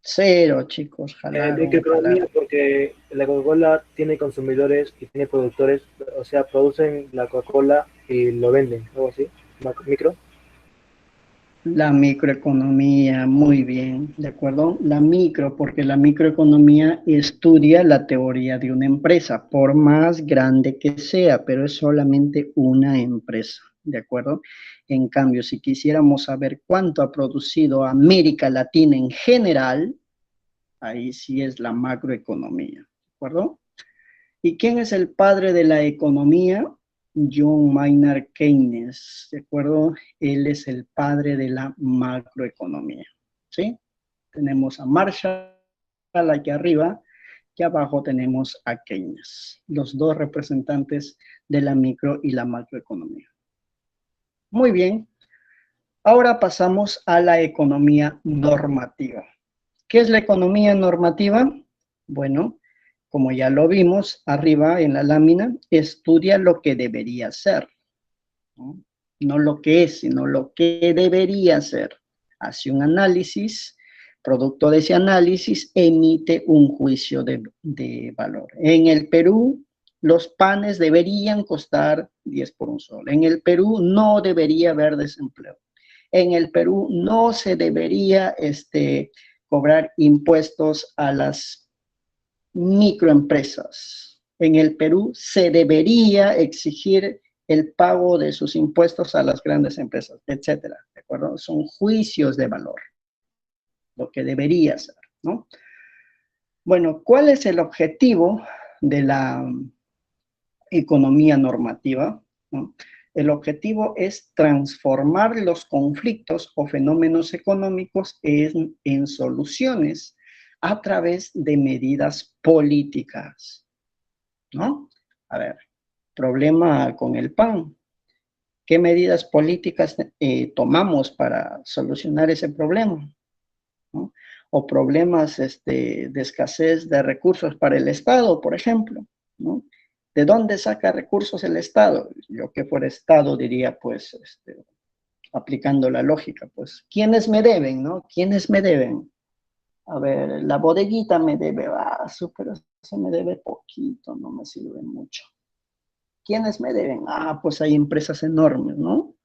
Cero, chicos, jalaron. Microeconomía porque la Coca-Cola tiene consumidores y tiene productores, o sea, producen la Coca-Cola y lo venden, algo así. Micro. La microeconomía, muy bien, ¿de acuerdo? La micro, porque la microeconomía estudia la teoría de una empresa, por más grande que sea, pero es solamente una empresa, ¿de acuerdo? En cambio, si quisiéramos saber cuánto ha producido América Latina en general, ahí sí es la macroeconomía, ¿de acuerdo? ¿Y quién es el padre de la economía? John Maynard Keynes, ¿de acuerdo? Él es el padre de la macroeconomía, ¿sí? Tenemos a Marshall aquí arriba, y abajo tenemos a Keynes, los dos representantes de la micro y la macroeconomía. Muy bien, ahora pasamos a la economía normativa. ¿Qué es la economía normativa? Bueno, como ya lo vimos arriba en la lámina, estudia lo que debería ser, ¿no? No lo que es, sino lo que debería ser. Hace un análisis, producto de ese análisis, emite un juicio de valor. En el Perú, los panes deberían costar 10 por un sol. En el Perú no debería haber desempleo. En el Perú no se debería cobrar impuestos a las microempresas. En el Perú se debería exigir el pago de sus impuestos a las grandes empresas, etcétera, ¿de acuerdo? Son juicios de valor, lo que debería ser, ¿no? Bueno, ¿cuál es el objetivo de la economía normativa? ¿No? El objetivo es transformar los conflictos o fenómenos económicos en soluciones a través de medidas políticas, ¿no? A ver, problema con el pan. ¿Qué medidas políticas tomamos para solucionar ese problema? ¿No? O problemas de escasez de recursos para el Estado, por ejemplo, ¿no? ¿De dónde saca recursos el Estado? Yo que fuera Estado diría, pues, aplicando la lógica, pues, ¿quiénes me deben, no? ¿Quiénes me deben? A ver, la bodeguita me debe, pero eso me debe poquito, no me sirve mucho. ¿Quiénes me deben? Pues hay empresas enormes, ¿no?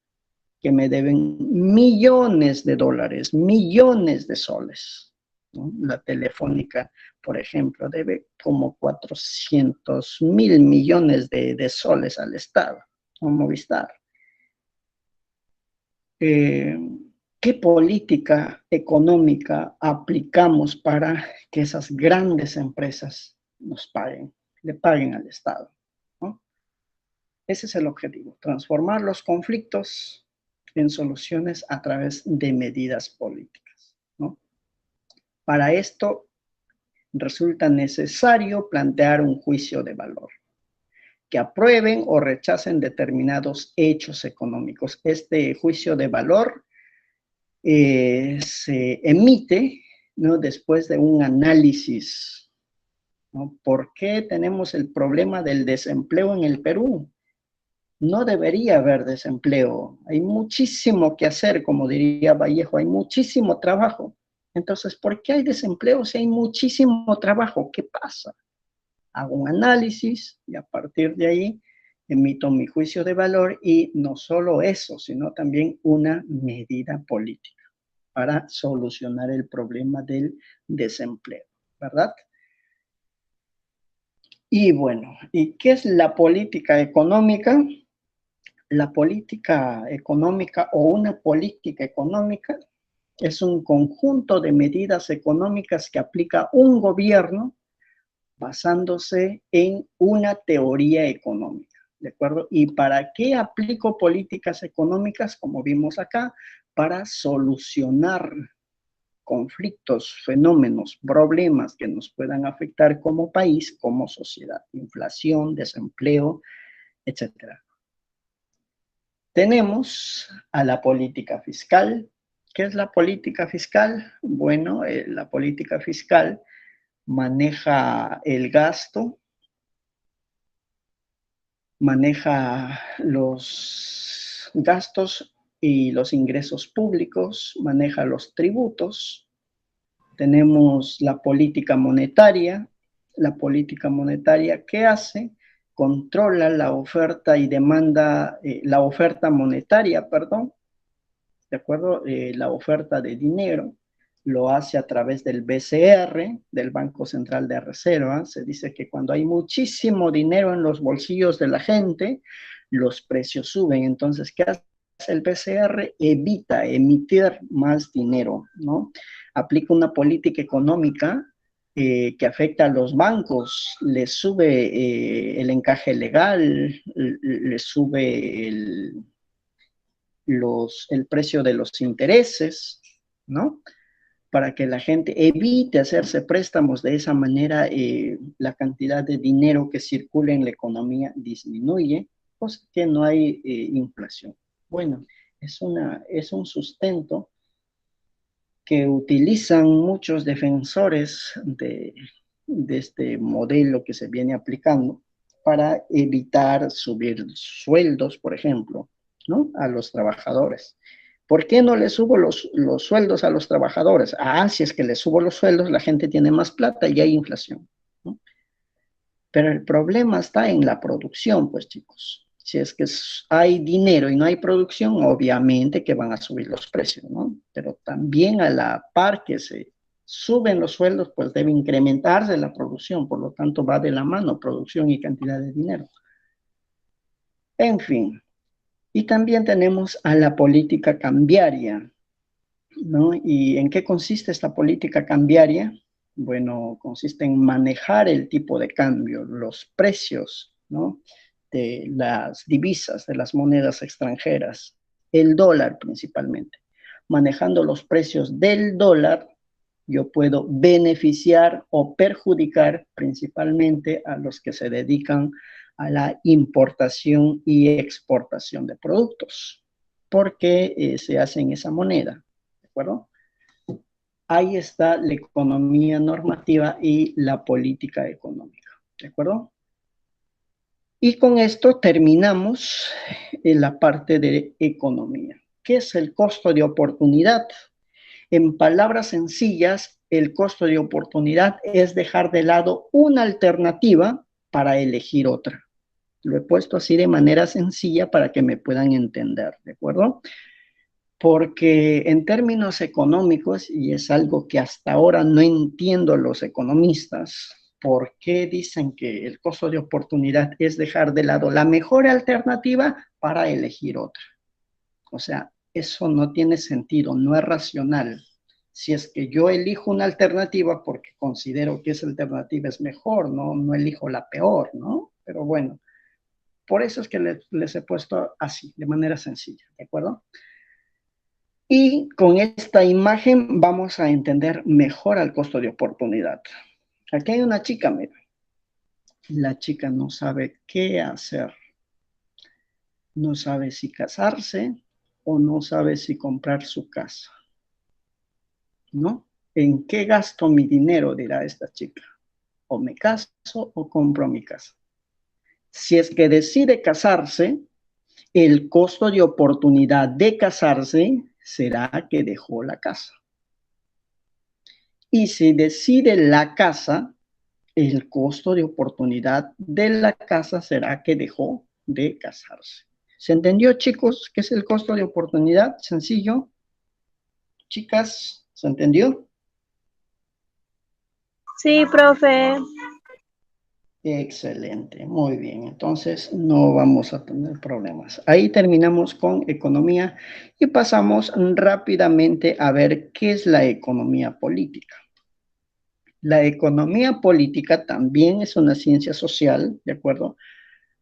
Que me deben millones de dólares, millones de soles, ¿no? La Telefónica, por ejemplo, debe como 400.000 millones de soles al Estado, o Movistar. ¿Qué política económica aplicamos para que esas grandes empresas nos paguen, le paguen al Estado, ¿no? Ese es el objetivo, transformar los conflictos en soluciones a través de medidas políticas, ¿no? Para esto resulta necesario plantear un juicio de valor, que aprueben o rechacen determinados hechos económicos. Este juicio de valor se emite, ¿no? Después de un análisis, ¿no? ¿Por qué tenemos el problema del desempleo en el Perú? No debería haber desempleo. Hay muchísimo que hacer, como diría Vallejo, hay muchísimo trabajo. Entonces, ¿por qué hay desempleo si hay muchísimo trabajo? ¿Qué pasa? Hago un análisis y a partir de ahí emito mi juicio de valor y no solo eso, sino también una medida política para solucionar el problema del desempleo, ¿verdad? Y bueno, ¿y qué es la política económica? La política económica o una política económica es un conjunto de medidas económicas que aplica un gobierno basándose en una teoría económica, ¿de acuerdo? ¿Y para qué aplico políticas económicas? Como vimos acá, para solucionar conflictos, fenómenos, problemas que nos puedan afectar como país, como sociedad, inflación, desempleo, etcétera. Tenemos a la política fiscal. ¿Qué es la política fiscal? Bueno, la política fiscal maneja el gasto, maneja los gastos y los ingresos públicos, maneja los tributos. Tenemos la política monetaria. La política monetaria, ¿qué hace? Controla la oferta y demanda, la oferta monetaria, perdón, ¿de acuerdo? La oferta de dinero lo hace a través del BCR, del Banco Central de Reserva. Se dice que cuando hay muchísimo dinero en los bolsillos de la gente, los precios suben. Entonces, ¿qué hace el BCR? Evita emitir más dinero, ¿no? Aplica una política económica que afecta a los bancos, le sube el encaje legal, le sube el precio de los intereses, ¿no? Para que la gente evite hacerse préstamos. De esa manera la cantidad de dinero que circula en la economía disminuye, pues que no hay inflación. Bueno, es un sustento que utilizan muchos defensores de este modelo que se viene aplicando para evitar subir sueldos, por ejemplo, ¿no? A los trabajadores. ¿Por qué no le subo los sueldos a los trabajadores? Si es que le subo los sueldos, la gente tiene más plata y hay inflación, ¿no? Pero el problema está en la producción, pues, chicos. Si es que hay dinero y no hay producción, obviamente que van a subir los precios, ¿no? Pero también a la par que se suben los sueldos, pues debe incrementarse la producción. Por lo tanto, va de la mano producción y cantidad de dinero. En fin, y también tenemos a la política cambiaria, ¿no? ¿Y en qué consiste esta política cambiaria? Bueno, consiste en manejar el tipo de cambio, los precios, ¿no? De las divisas, de las monedas extranjeras, el dólar principalmente. Manejando los precios del dólar, yo puedo beneficiar o perjudicar principalmente a los que se dedican a la importación y exportación de productos, porque se hace en esa moneda, ¿de acuerdo? Ahí está la economía normativa y la política económica, ¿de acuerdo? Y con esto terminamos en la parte de economía. ¿Qué es el costo de oportunidad? En palabras sencillas, el costo de oportunidad es dejar de lado una alternativa para elegir otra. Lo he puesto así de manera sencilla para que me puedan entender, ¿de acuerdo? Porque en términos económicos, y es algo que hasta ahora no entiendo los economistas, ¿por qué dicen que el costo de oportunidad es dejar de lado la mejor alternativa para elegir otra? O sea, eso no tiene sentido, no es racional. Si es que yo elijo una alternativa porque considero que esa alternativa es mejor, no elijo la peor, ¿no? Pero bueno, por eso es que les he puesto así, de manera sencilla, ¿de acuerdo? Y con esta imagen vamos a entender mejor al costo de oportunidad. Aquí hay una chica, mira. La chica no sabe qué hacer. No sabe si casarse o no sabe si comprar su casa, ¿no? ¿En qué gasto mi dinero? Dirá esta chica. O me caso o compro mi casa. Si es que decide casarse, el costo de oportunidad de casarse será que dejó la casa. Y si decide la casa, el costo de oportunidad de la casa será que dejó de casarse. ¿Se entendió, chicos, qué es el costo de oportunidad? Sencillo. Chicas, ¿se entendió? Sí, profe. Excelente, muy bien. Entonces no vamos a tener problemas. Ahí terminamos con economía y pasamos rápidamente a ver qué es la economía política. La economía política también es una ciencia social, ¿de acuerdo?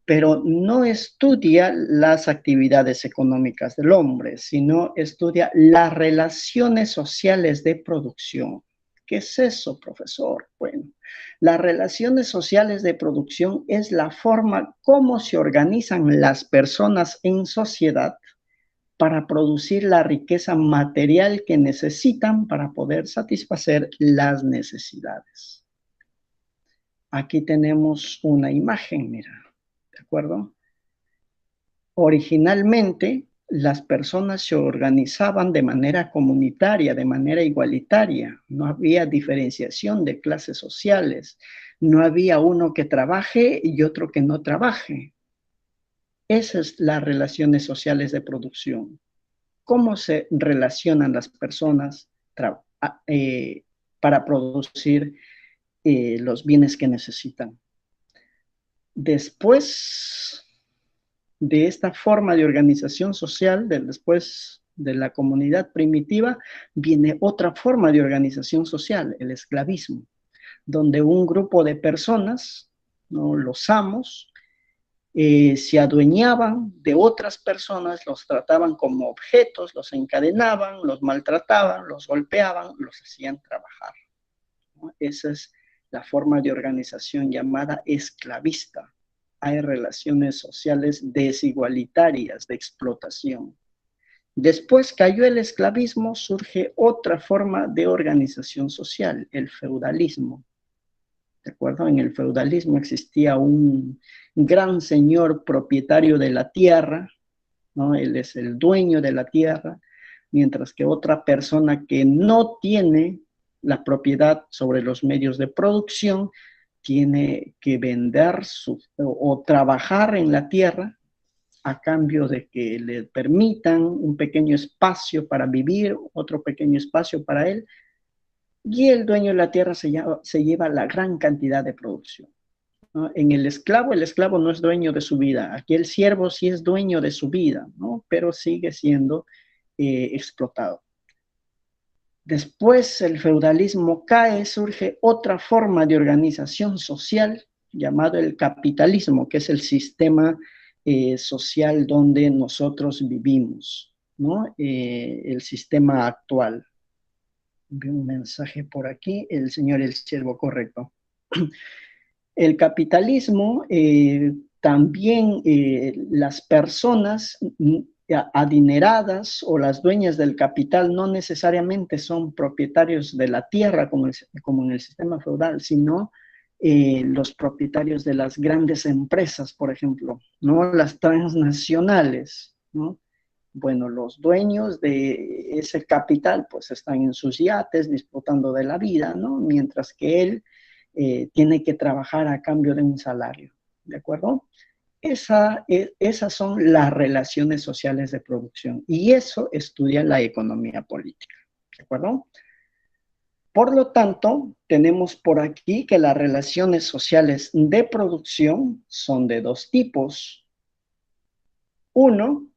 Pero no estudia las actividades económicas del hombre, sino estudia las relaciones sociales de producción. ¿Qué es eso, profesor? Bueno, las relaciones sociales de producción es la forma como se organizan las personas en sociedad para producir la riqueza material que necesitan para poder satisfacer las necesidades. Aquí tenemos una imagen, mira, ¿de acuerdo? Originalmente, las personas se organizaban de manera comunitaria, de manera igualitaria. No había diferenciación de clases sociales. No había uno que trabaje y otro que no trabaje. Esas son las relaciones sociales de producción. ¿Cómo se relacionan las personas para producir los bienes que necesitan? Después de esta forma de organización social, después de la comunidad primitiva, viene otra forma de organización social, el esclavismo, donde un grupo de personas, ¿no? Los amos, se adueñaban de otras personas, los trataban como objetos, los encadenaban, los maltrataban, los golpeaban, los hacían trabajar, ¿no? Esa es la forma de organización llamada esclavista. Hay relaciones sociales desigualitarias de explotación. Después cayó el esclavismo, surge otra forma de organización social, el feudalismo. ¿De acuerdo? En el feudalismo existía un gran señor propietario de la tierra, ¿no? Él es el dueño de la tierra, mientras que otra persona que no tiene la propiedad sobre los medios de producción tiene que vender o trabajar en la tierra a cambio de que le permitan un pequeño espacio para vivir, otro pequeño espacio para él, y el dueño de la tierra se lleva la gran cantidad de producción. ¿no? En el esclavo no es dueño de su vida. Aquí el siervo sí es dueño de su vida, ¿no? Pero sigue siendo explotado. Después el feudalismo cae, surge otra forma de organización social llamado el capitalismo, que es el sistema social donde nosotros vivimos, ¿no? El sistema actual. Vi un mensaje por aquí, el señor El Siervo, correcto. El capitalismo, también las personas adineradas o las dueñas del capital no necesariamente son propietarios de la tierra como en el sistema feudal, sino los propietarios de las grandes empresas, por ejemplo, ¿no? Las transnacionales, ¿no? Bueno, los dueños de ese capital pues están en sus yates disfrutando de la vida, ¿no? Mientras que él tiene que trabajar a cambio de un salario, ¿de acuerdo? Esas son las relaciones sociales de producción y eso estudia la economía política, ¿de acuerdo? Por lo tanto, tenemos por aquí que las relaciones sociales de producción son de dos tipos. Uno,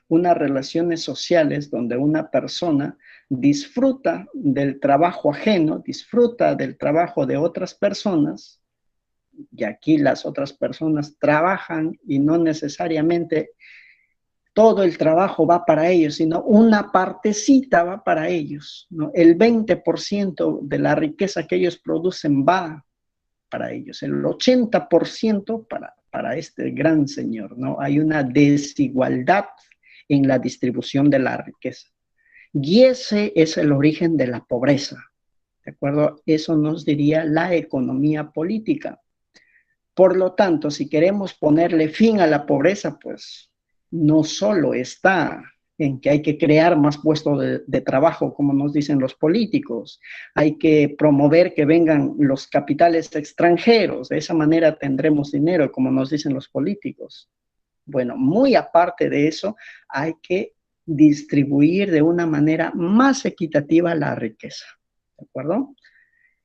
unas relaciones sociales donde una persona disfruta del trabajo ajeno, disfruta del trabajo de otras personas, y aquí las otras personas trabajan y no necesariamente todo el trabajo va para ellos, sino una partecita va para ellos, ¿no? El 20% de la riqueza que ellos producen va para ellos, el 80% para este gran señor, ¿no? Hay una desigualdad en la distribución de la riqueza. Y ese es el origen de la pobreza, ¿de acuerdo? Eso nos diría la economía política. Por lo tanto, si queremos ponerle fin a la pobreza, pues no solo está en que hay que crear más puestos de trabajo, como nos dicen los políticos, hay que promover que vengan los capitales extranjeros, de esa manera tendremos dinero, como nos dicen los políticos. Bueno, muy aparte de eso, hay que distribuir de una manera más equitativa la riqueza, ¿de acuerdo?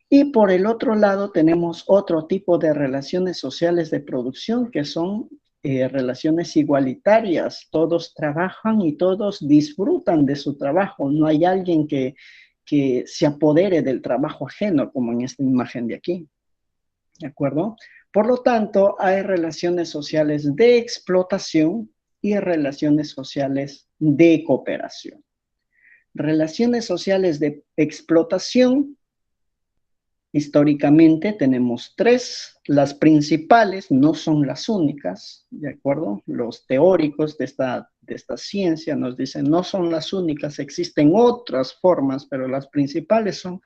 Y por el otro lado tenemos otro tipo de relaciones sociales de producción que son relaciones igualitarias. Todos trabajan y todos disfrutan de su trabajo. No hay alguien que se apodere del trabajo ajeno, como en esta imagen de aquí. ¿De acuerdo? Por lo tanto, hay relaciones sociales de explotación y relaciones sociales de cooperación. Relaciones sociales de explotación, históricamente tenemos tres. Las principales no son las únicas, ¿de acuerdo? Los teóricos de esta ciencia nos dicen no son las únicas, existen otras formas, pero las principales son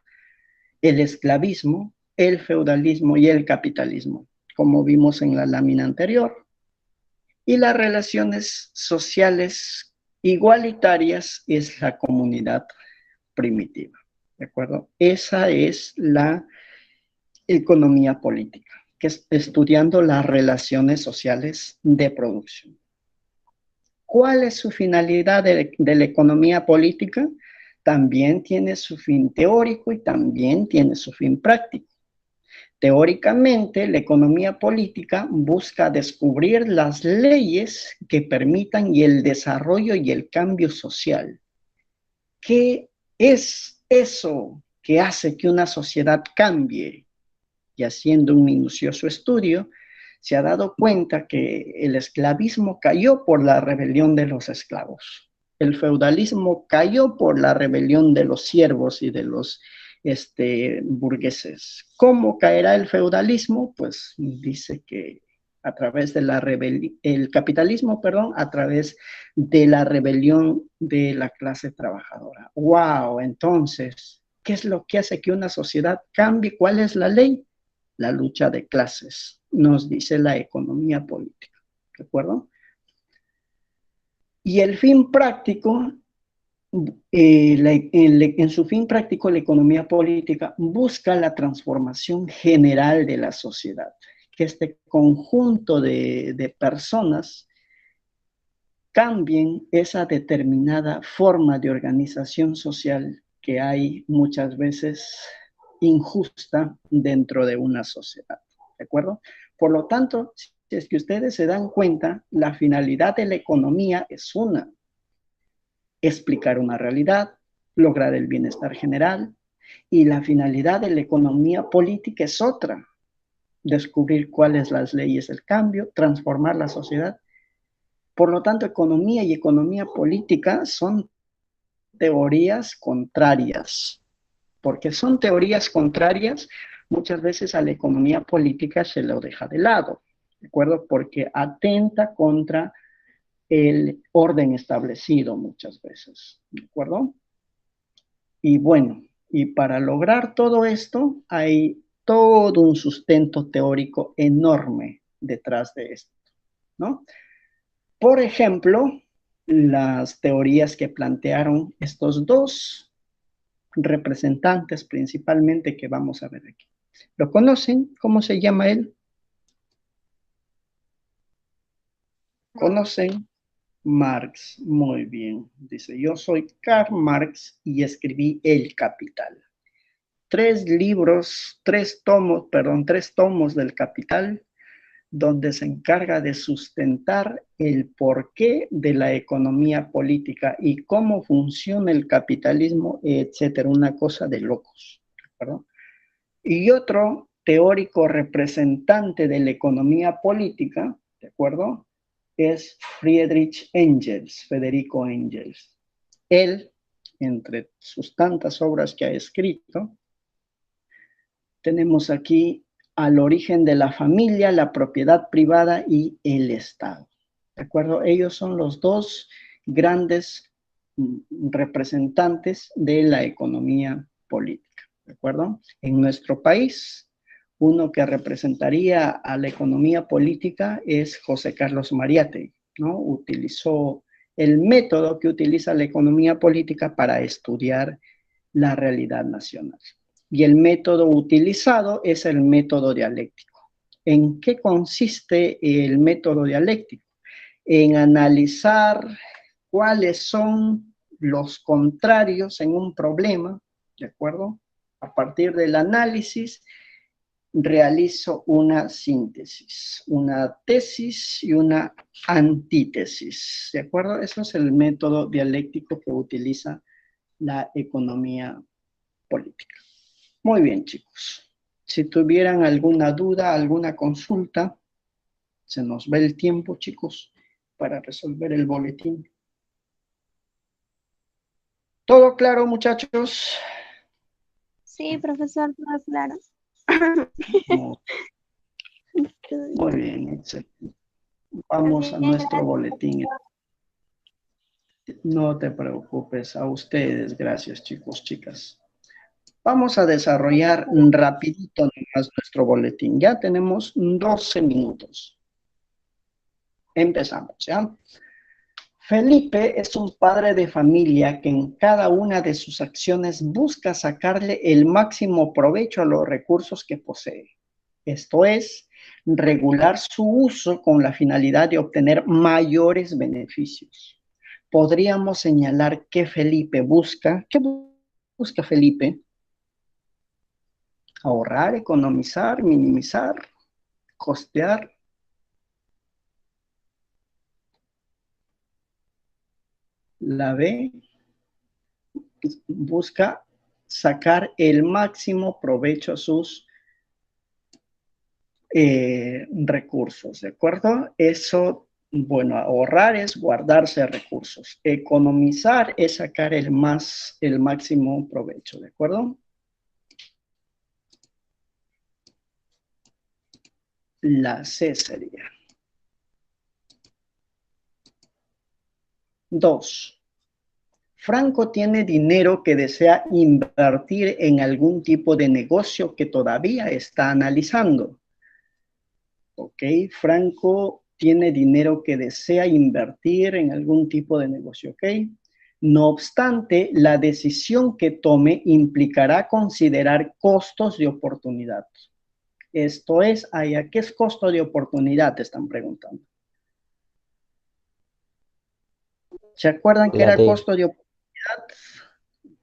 el esclavismo, el feudalismo y el capitalismo, como vimos en la lámina anterior. Y las relaciones sociales igualitarias es la comunidad primitiva, ¿de acuerdo? Esa es la economía política, que es estudiando las relaciones sociales de producción. ¿Cuál es su finalidad de la economía política? También tiene su fin teórico y también tiene su fin práctico. Teóricamente, la economía política busca descubrir las leyes que permitan el desarrollo y el cambio social. ¿Qué es eso que hace que una sociedad cambie? Y haciendo un minucioso estudio, se ha dado cuenta que el esclavismo cayó por la rebelión de los esclavos. El feudalismo cayó por la rebelión de los siervos y de los burgueses. ¿Cómo caerá el feudalismo? Pues dice que a través de el capitalismo, perdón, a través de la rebelión de la clase trabajadora. ¡Wow! Entonces, ¿qué es lo que hace que una sociedad cambie? ¿Cuál es la ley? La lucha de clases, nos dice la economía política, ¿de acuerdo? Y el fin práctico, en su fin práctico, la economía política busca la transformación general de la sociedad, que este conjunto de personas cambien esa determinada forma de organización social que hay muchas veces injusta dentro de una sociedad. ¿de acuerdo? Por lo tanto, si es que ustedes se dan cuenta, la finalidad de la economía es una, explicar una realidad, lograr el bienestar general, y la finalidad de la economía política es otra, descubrir cuáles las leyes del cambio, transformar la sociedad. Por lo tanto, economía y economía política son teorías contrarias. Porque son teorías contrarias, muchas veces a la economía política se lo deja de lado, ¿de acuerdo? Porque atenta contra el orden establecido muchas veces, ¿de acuerdo? Y bueno, y para lograr todo esto hay todo un sustento teórico enorme detrás de esto, ¿no? Por ejemplo, las teorías que plantearon estos dos representantes principalmente que vamos a ver aquí. ¿Lo conocen? ¿Cómo se llama él? ¿Conocen? Marx. Muy bien. Dice, yo soy Karl Marx y escribí El Capital. 3 libros, 3 tomos del Capital, donde se encarga de sustentar el porqué de la economía política y cómo funciona el capitalismo, etcétera. Una cosa de locos, ¿verdad? Y otro teórico representante de la economía política, ¿de acuerdo? Es Friedrich Engels, Federico Engels. Él, entre sus tantas obras que ha escrito, tenemos aquí Al origen de la familia, la propiedad privada y el Estado. ¿De acuerdo? Ellos son los dos grandes representantes de la economía política. ¿De acuerdo? En nuestro país, uno que representaría a la economía política es José Carlos Mariátegui, ¿no? Utilizó el método que utiliza la economía política para estudiar la realidad nacional. Y el método utilizado es el método dialéctico. ¿En qué consiste el método dialéctico? En analizar cuáles son los contrarios en un problema, ¿de acuerdo? A partir del análisis, realizo una síntesis, una tesis y una antítesis, ¿de acuerdo? Eso es el método dialéctico que utiliza la economía política. Muy bien, chicos. Si tuvieran alguna duda, alguna consulta, se nos va el tiempo, chicos, para resolver el boletín. ¿Todo claro, muchachos? Sí, profesor, todo claro. Muy bien, excelente. Vamos a nuestro boletín. No te preocupes, a ustedes. Gracias, chicos, chicas. Vamos a desarrollar rapidito nomás nuestro boletín. Ya tenemos 12 minutos. Empezamos, ¿ya? Felipe es un padre de familia que en cada una de sus acciones busca sacarle el máximo provecho a los recursos que posee. Esto es, regular su uso con la finalidad de obtener mayores beneficios. Podríamos señalar que Felipe busca, ¿qué busca Felipe? Ahorrar, economizar, minimizar, costear. La B busca sacar el máximo provecho a sus recursos, ¿de acuerdo? Eso, bueno, ahorrar es guardarse recursos. Economizar es sacar el máximo provecho, ¿de acuerdo? La C sería. 2. Franco tiene dinero que desea invertir en algún tipo de negocio que todavía está analizando. Ok, Franco tiene dinero que desea invertir en algún tipo de negocio, ok. No obstante, la decisión que tome implicará considerar costos de oportunidad. Esto es, ¿qué es costo de oportunidad? Te están preguntando. ¿Se acuerdan que era costo de oportunidad?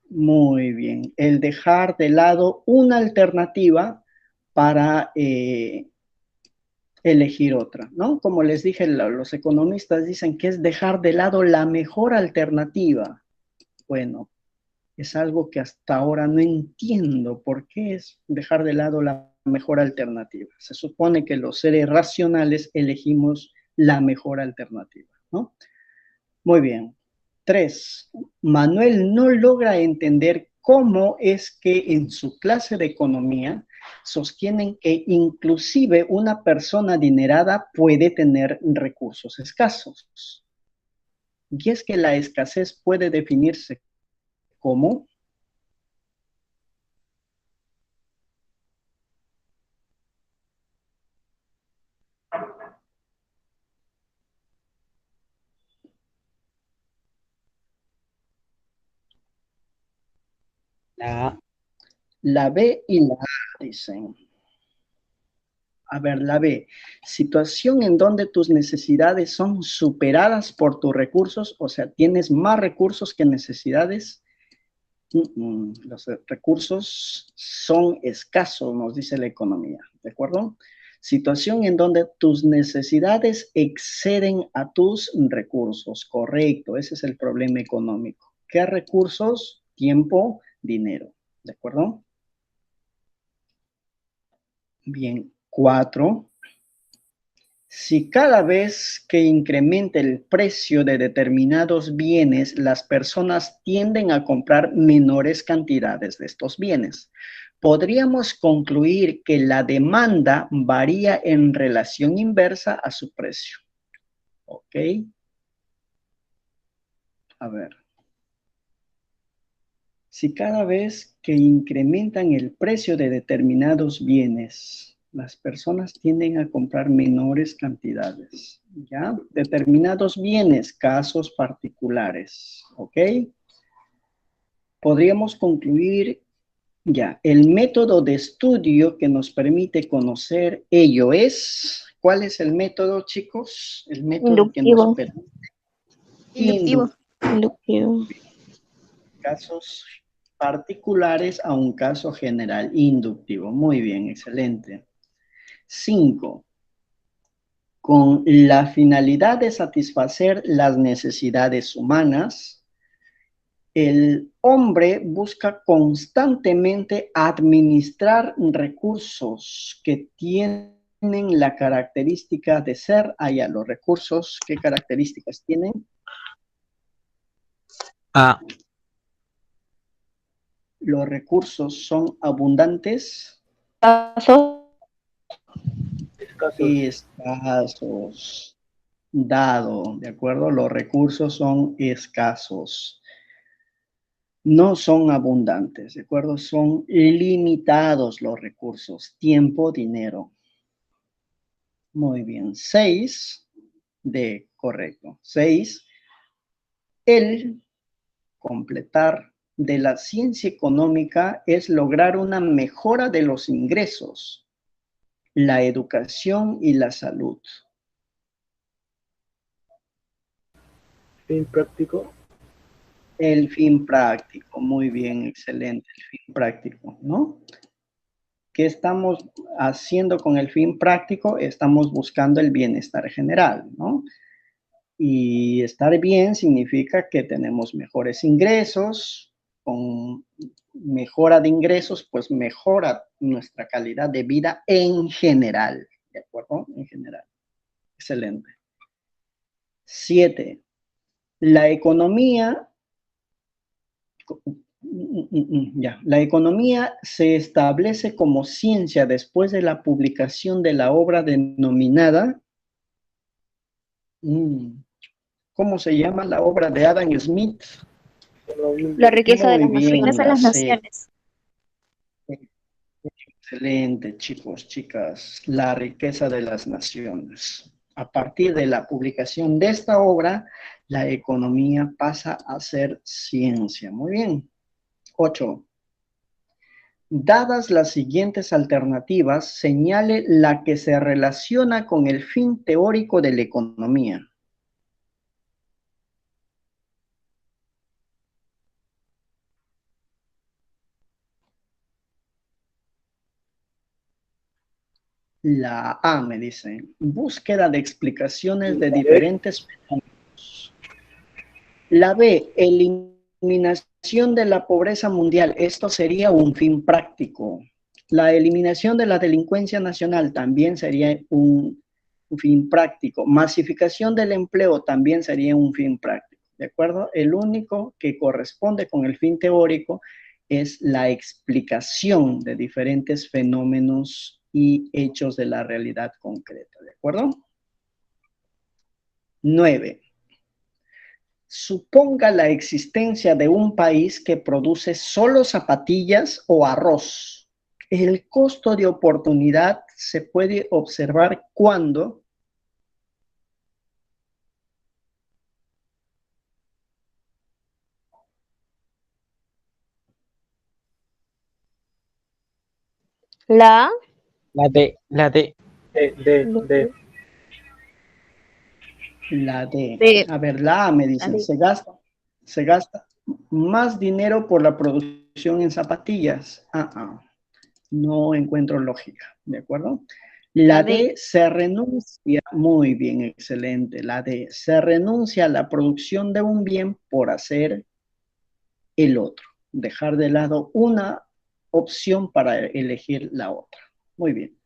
Muy bien. El dejar de lado una alternativa para elegir otra, ¿no? Como les dije, los economistas dicen que es dejar de lado la mejor alternativa. Bueno, es algo que hasta ahora no entiendo por qué es dejar de lado la mejor alternativa. Se supone que los seres racionales elegimos la mejor alternativa, ¿no? Muy bien. 3. Manuel no logra entender cómo es que en su clase de economía sostienen que inclusive una persona adinerada puede tener recursos escasos. Y es que la escasez puede definirse como La la B y la A, dicen. A ver, la B, situación en donde tus necesidades son superadas por tus recursos, o sea, tienes más recursos que necesidades. Los recursos son escasos, nos dice la economía, ¿de acuerdo? Situación en donde tus necesidades exceden a tus recursos, correcto, ese es el problema económico. ¿Qué recursos? Tiempo, dinero, ¿de acuerdo? Bien, 4. Si cada vez que incrementa el precio de determinados bienes, las personas tienden a comprar menores cantidades de estos bienes, podríamos concluir que la demanda varía en relación inversa a su precio. ¿Ok? A ver. Si cada vez que incrementan el precio de determinados bienes, las personas tienden a comprar menores cantidades, ¿ya? Determinados bienes, casos particulares, ¿ok? Podríamos concluir, ya, el método de estudio que nos permite conocer ello es, ¿cuál es el método, chicos? El método que nos Inductivo. permite Inductivo. Inductivo. casos particulares a un caso general inductivo. Muy bien, excelente. 5. Con la finalidad de satisfacer las necesidades humanas, el hombre busca constantemente administrar recursos que tienen la característica de ser allá. Los recursos, ¿qué características tienen? A. Los recursos son abundantes, Caso. escasos. escasos, dado, ¿de acuerdo? Los recursos son escasos, no son abundantes, ¿de acuerdo? Son limitados los recursos, tiempo, dinero. Muy bien, 6 de correcto. 6, el completar de la ciencia económica es lograr una mejora de los ingresos, la educación y la salud. Fin práctico. El fin práctico, muy bien, excelente, el fin práctico, ¿no? ¿Qué estamos haciendo con el fin práctico? Estamos buscando el bienestar general, ¿no? Y estar bien significa que tenemos mejores ingresos, con mejora de ingresos, pues mejora nuestra calidad de vida en general, ¿de acuerdo? En general. Excelente. 7. La economía ya. La economía se establece como ciencia después de la publicación de la obra denominada, ¿cómo se llama la obra de Adam Smith? La riqueza de Muy las bien, naciones. la C. Excelente, chicos, chicas. La riqueza de las naciones. A partir de la publicación de esta obra, la economía pasa a ser ciencia. Muy bien. 8. Dadas las siguientes alternativas, señale la que se relaciona con el fin teórico de la economía. La A me dice, búsqueda de explicaciones de diferentes fenómenos. La B, eliminación de la pobreza mundial. Esto sería un fin práctico. La eliminación de la delincuencia nacional también sería un fin práctico. Masificación del empleo también sería un fin práctico. ¿De acuerdo? El único que corresponde con el fin teórico es la explicación de diferentes fenómenos y hechos de la realidad concreta. ¿De acuerdo? 9. Suponga la existencia de un país que produce solo zapatillas o arroz. El costo de oportunidad se puede observar cuando La A. La D. D. la D. D. A ver, la A me La dicen, D. se gasta más dinero por la producción en zapatillas. No encuentro lógica, ¿de acuerdo? La La D. D se renuncia, muy bien, excelente. La D se renuncia a la producción de un bien por hacer el otro. Dejar de lado una opción para elegir la otra. Muy bien.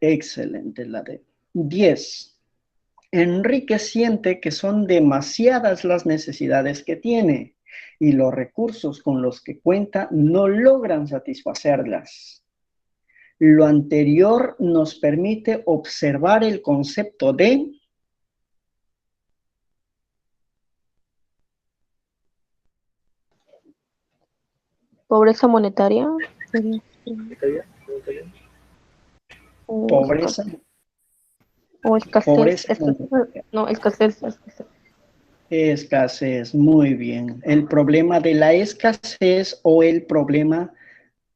Excelente la D. 10. Enrique siente que son demasiadas las necesidades que tiene y los recursos con los que cuenta no logran satisfacerlas. Lo anterior nos permite observar el concepto de Pobreza monetaria. ¿Está bien? ¿Está bien? O pobreza, o escasez. pobreza, No, escasez. escasez. Muy bien. El problema de la escasez o el problema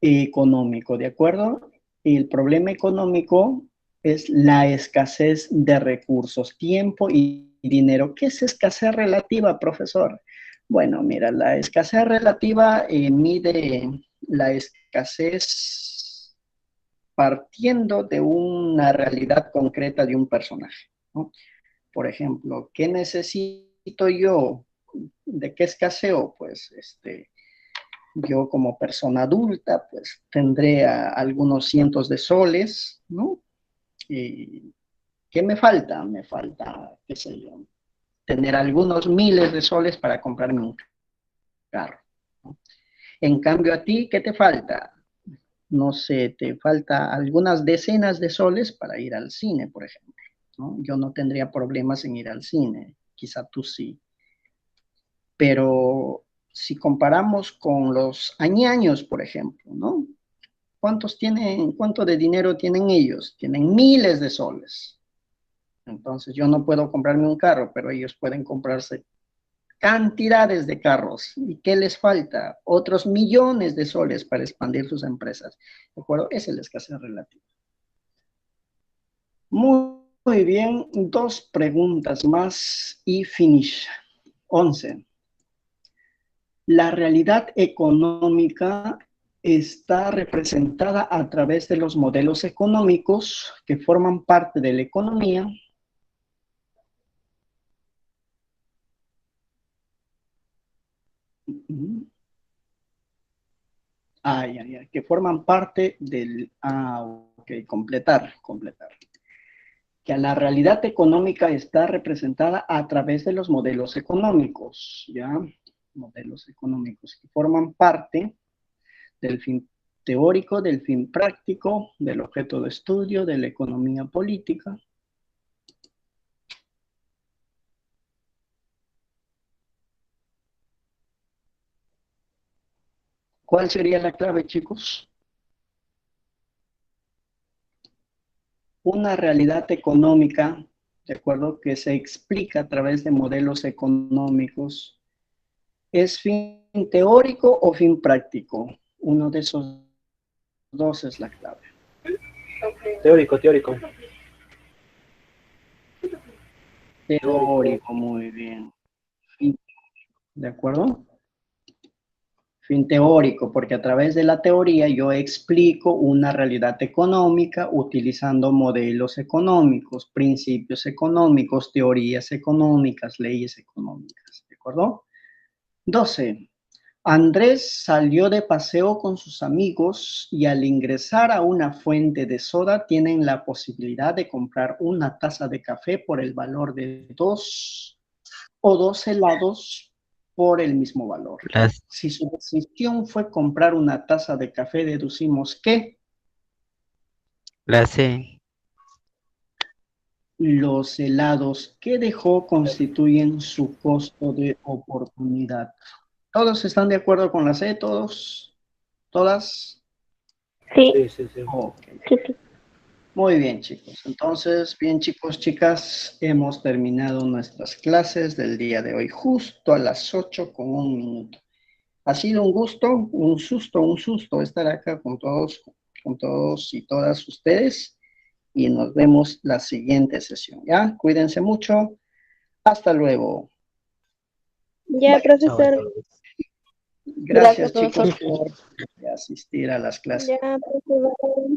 económico, ¿de acuerdo? El problema económico es la escasez de recursos, tiempo y dinero. ¿Qué es escasez relativa, profesor? Bueno, mira, la escasez relativa mide la escasez partiendo de una realidad concreta de un personaje, ¿no? Por ejemplo, ¿qué necesito yo? ¿De qué escaseo? Pues yo como persona adulta, pues tendré algunos cientos de soles, ¿no? ¿Y qué me falta? Me falta, qué sé yo, tener algunos miles de soles para comprarme un carro, ¿no? En cambio, a ti, ¿qué te falta? No sé, te falta algunas decenas de soles para ir al cine, por ejemplo, ¿no? Yo no tendría problemas en ir al cine, quizá tú sí. Pero si comparamos con los añaños, por ejemplo, ¿no? ¿Cuánto de dinero tienen ellos? Tienen miles de soles. Entonces yo no puedo comprarme un carro, pero ellos pueden comprarse cantidades de carros. ¿Y qué les falta? Otros millones de soles para expandir sus empresas. ¿De acuerdo? Esa es la escasez relativa. Muy bien, 2 preguntas más y finish. 11. La realidad económica está representada a través de los modelos económicos que forman parte de la economía. Que forman parte del... ok, completar. Que la realidad económica está representada a través de los modelos económicos, ¿ya? Modelos económicos que forman parte del fin teórico, del fin práctico, del objeto de estudio, de la economía política. ¿Cuál sería la clave, chicos? Una realidad económica, ¿de acuerdo? Que se explica a través de modelos económicos. ¿Es fin teórico o fin práctico? Uno de esos dos es la clave. Teórico. Teórico, muy bien. ¿De acuerdo? Fin teórico, porque a través de la teoría yo explico una realidad económica utilizando modelos económicos, principios económicos, teorías económicas, leyes económicas, ¿de acuerdo? 12. Andrés salió de paseo con sus amigos y al ingresar a una fuente de soda tienen la posibilidad de comprar una taza de café por el valor de 2 o 2 helados por el mismo valor. Las, Si su decisión fue comprar una taza de café, deducimos que la C. los helados que dejó constituyen su costo de oportunidad. ¿Todos están de acuerdo con la C? ¿Todos? ¿Todas? Sí, Sí, sí, sí. Ok. sí, sí. Muy bien, chicos. Entonces, bien, chicos, chicas, hemos terminado nuestras clases del día de hoy, justo a las 8:01. Ha sido un gusto, un susto estar acá con todos y todas ustedes. Y nos vemos la siguiente sesión, ¿ya? Cuídense mucho. Hasta luego. Ya, Bye. Chao a profesor. todos. Gracias, Gracias, chicos, profesor. por asistir a las clases. Ya, profesor.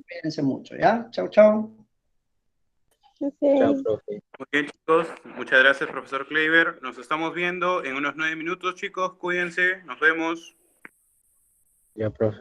Cuídense mucho, ¿ya? Chao, chao. Chao, Ok. profe. Muy bien, chicos. Muchas gracias, profesor Kleiber. Nos estamos viendo en unos 9 minutos, chicos. Cuídense. Nos vemos. Ya, profe.